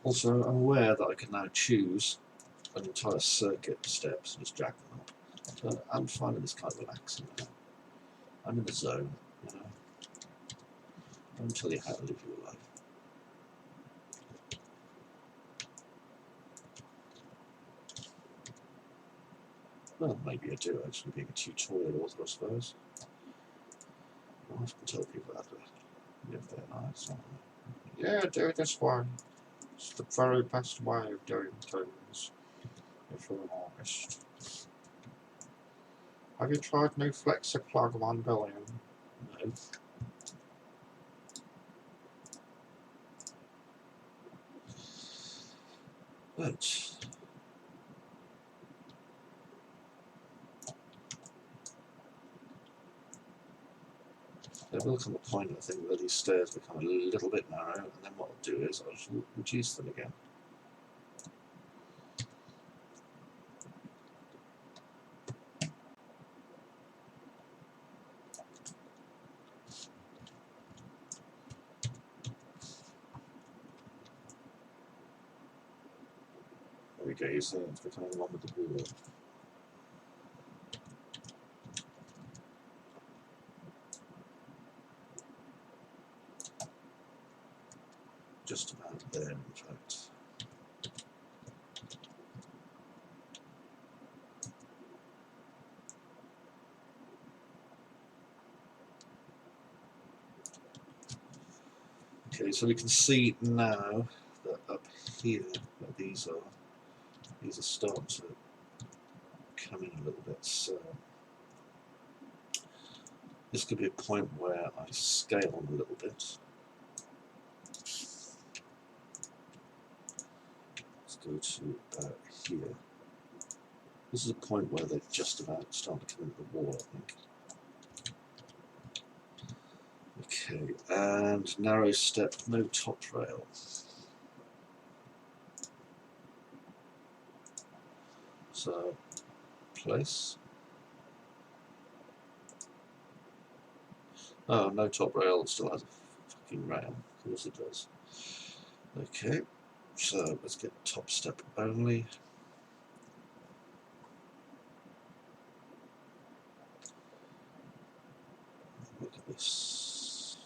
Speaker 1: Also, I'm aware that I can now choose an entire circuit of steps and just drag them up. So I'm finding this kind of relaxing now. I'm in the zone, you know. I'll tell you how to live your life. Well, maybe I do actually, being a tutorial author, I suppose. I often tell people how to live their lives. Yeah, do it this way. It's the very best way of doing things, if you're an artist.
Speaker 2: Have you tried new FlexiPlug 1 billion?
Speaker 1: No. But there will come a point, I think, where these stairs become a little bit narrow, and then what I'll do is I'll just reduce them again. There we go, you see it's becoming one with the wall. Just about there, in fact. Okay, so we can see now that up here, where these are starting to come in a little bit. So this could be a point where I scale them a little bit. Let's go to here. This is a point where they're just about starting to come into the wall, I think. Okay, and narrow step, no top rail. So, place. Oh, no top rail, it still has a fucking rail. Of course it does. Okay, so let's get top step only. Look at this.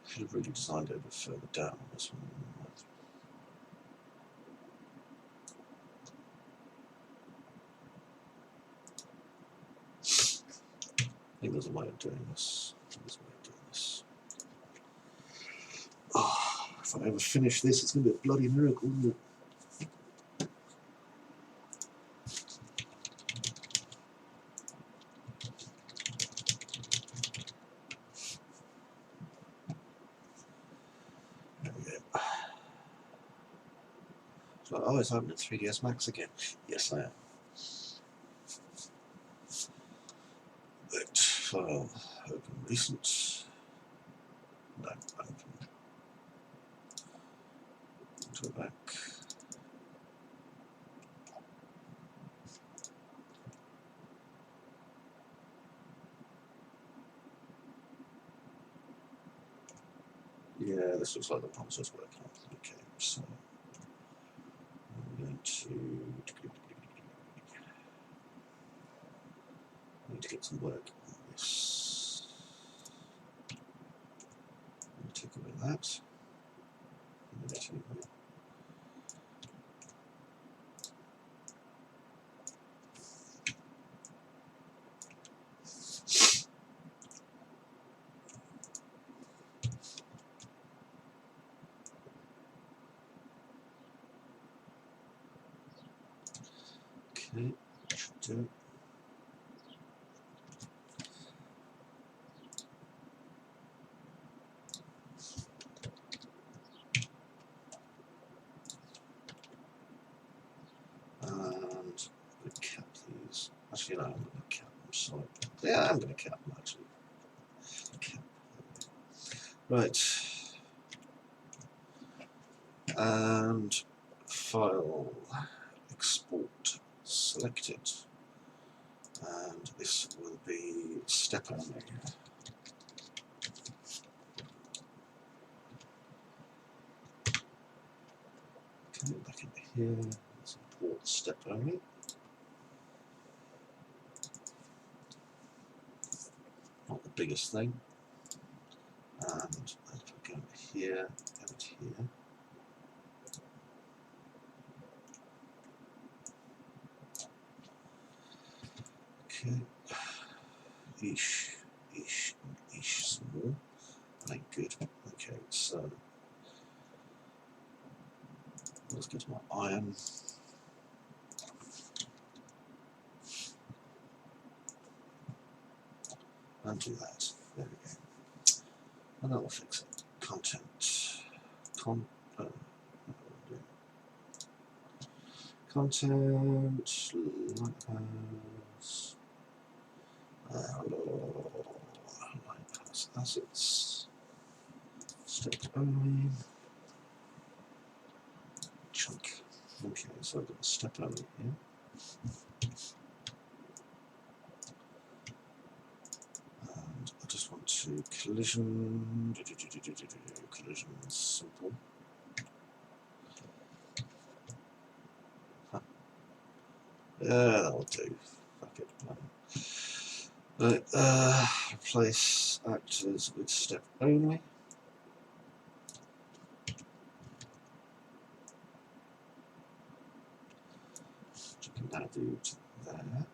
Speaker 1: Should have really designed it a bit further down on this one. I think there's a way of doing this. Oh, if I ever finish this, it's going to be a bloody miracle, isn't it? There we go. So, oh, it's open at 3ds Max again. Yes, I am. Right, file, open recent. No, open. Go back. Yeah, this looks like the promises working. Okay, so I'm going to need to get some work on this. I'm going to take away that. Okay, should do. And we cap these. Actually, no, I'm going to cap them. Sorry. Yeah, I'm going to cap them actually. Cap. Right. And file, export, select it. And this will be step only. Okay, back into here. Let's import step only. Not the biggest thing. And if we go here, go to here. Okay. Eesh, some more. That ain't good. Okay, so let's go to my iron. and do that. There we go. And that will fix it. Content. Content. Lighthouse. Lighthouse assets. Steps only. Chunk. Okay, so I've got a step only here. And I just want to collision. Collision simple. Yeah, that'll do. Fuck it. Right, replace actors with step only. Which you can now do to there.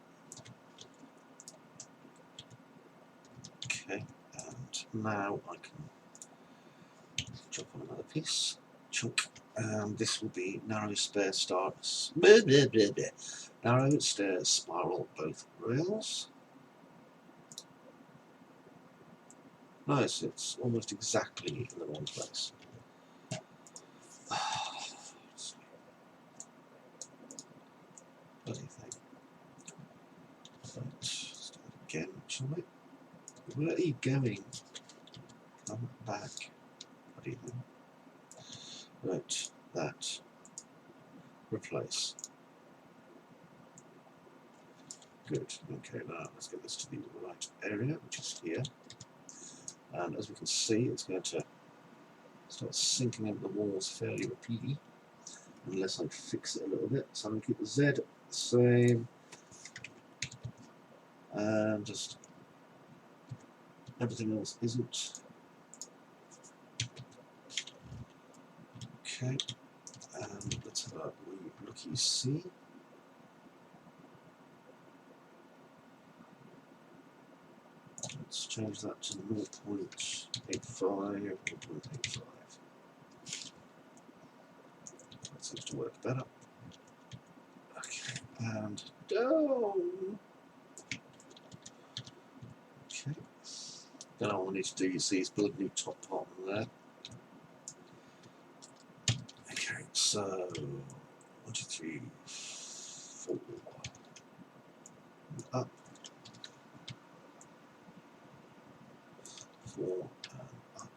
Speaker 1: Okay, and now I can drop on another piece. Chunk. And this will be narrow stair starts. Narrow stair spiral both rails. Nice, it's almost exactly in the wrong place. Bloody thing. Right, start again, shall we? Where are you going? Come back. Bloody thing. Right, that. Replace. Good. Okay, now let's get this to the right area, which is here. And as we can see, it's going to start sinking into the walls fairly repeatedly, unless I fix it a little bit. So I'm going to keep the Z the same, and just everything else isn't. Okay, and let's have a wee looky see. Let's change that to 0.85. 0.85. That seems to work better. Okay, and down. Okay. Then all I need to do, you see, is build a new top part on there. Okay, so 1, 2, 3, 4. Up. 4 and up.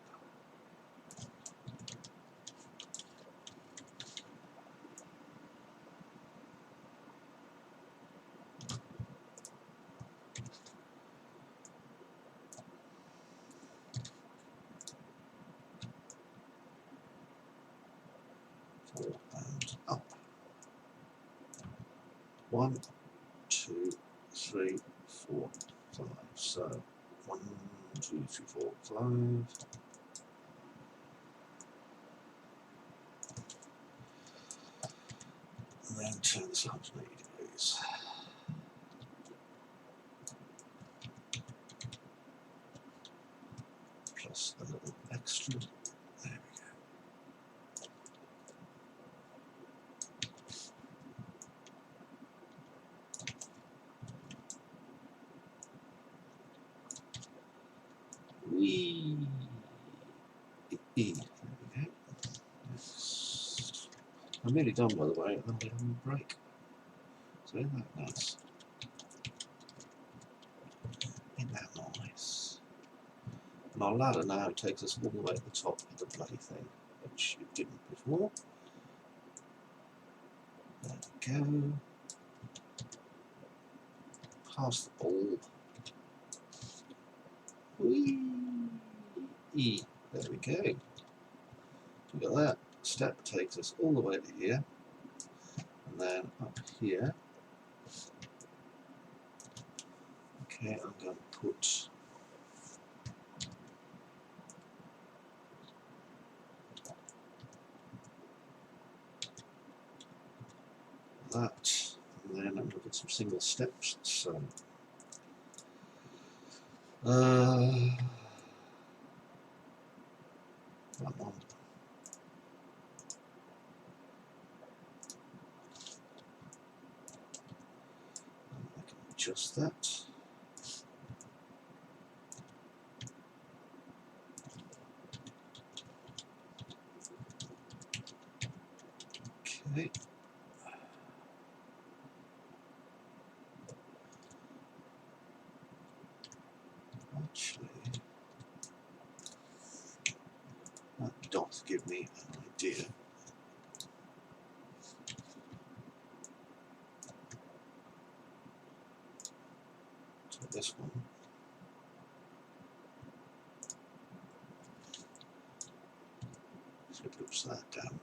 Speaker 1: And up. 1, 2, 3, 4, 5. So 1, 2, 3, 4, 5. And then turn this 180 degrees. Plus a little extra. There we go. Whee! There we go. Next. I'm nearly done, by the way, and then we'll have a break. So isn't that nice? Isn't that nice? And our ladder now takes us all the way to the top of the bloody thing, which it didn't before. There we go. Past the ball. Whee! There we go. Look at that. Step takes us all the way to here. And then up here. Okay, I'm going to put that, and then I'm going to put some single steps. So, that one. And I can adjust that. Actually, that doth give me an idea. So this one. So it puts that down.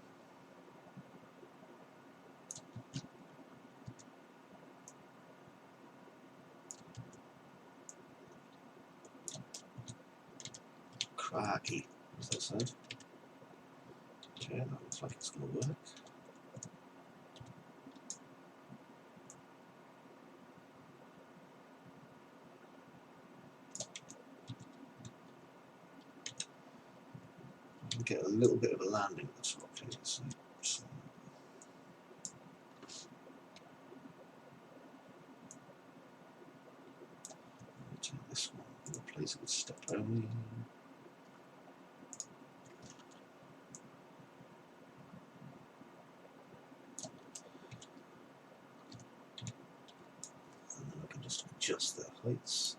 Speaker 1: Cracky, as I said. Okay, that looks like it's going to work. Get a little bit of a landing at the top here. So, take this one, replace it with step only. And then I can just adjust their heights.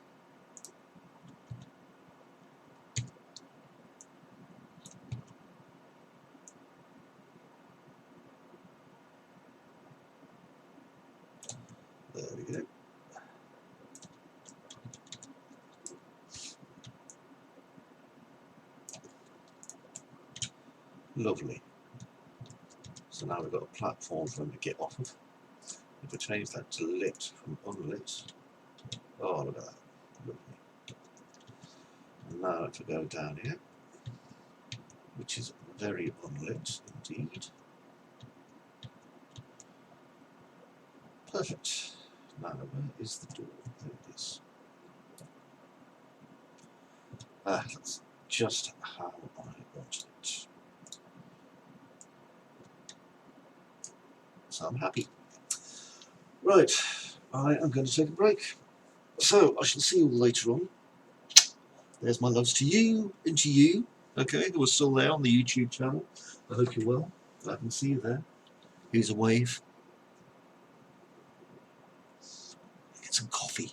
Speaker 1: There we go. Lovely. So now we've got a platform for them to get off of. If I change that to lit from unlit, oh look at that, lovely. And now if I go down here, which is very unlit indeed. Perfect. Now where is the door? There it is. Ah, that's just how I wanted it. So I'm happy. Right, I am going to take a break. So I shall see you all later on. There's my loves to you and to you, okay, who are still there on the YouTube channel. I hope you're well. I can see you there. Here's a wave. Get some coffee.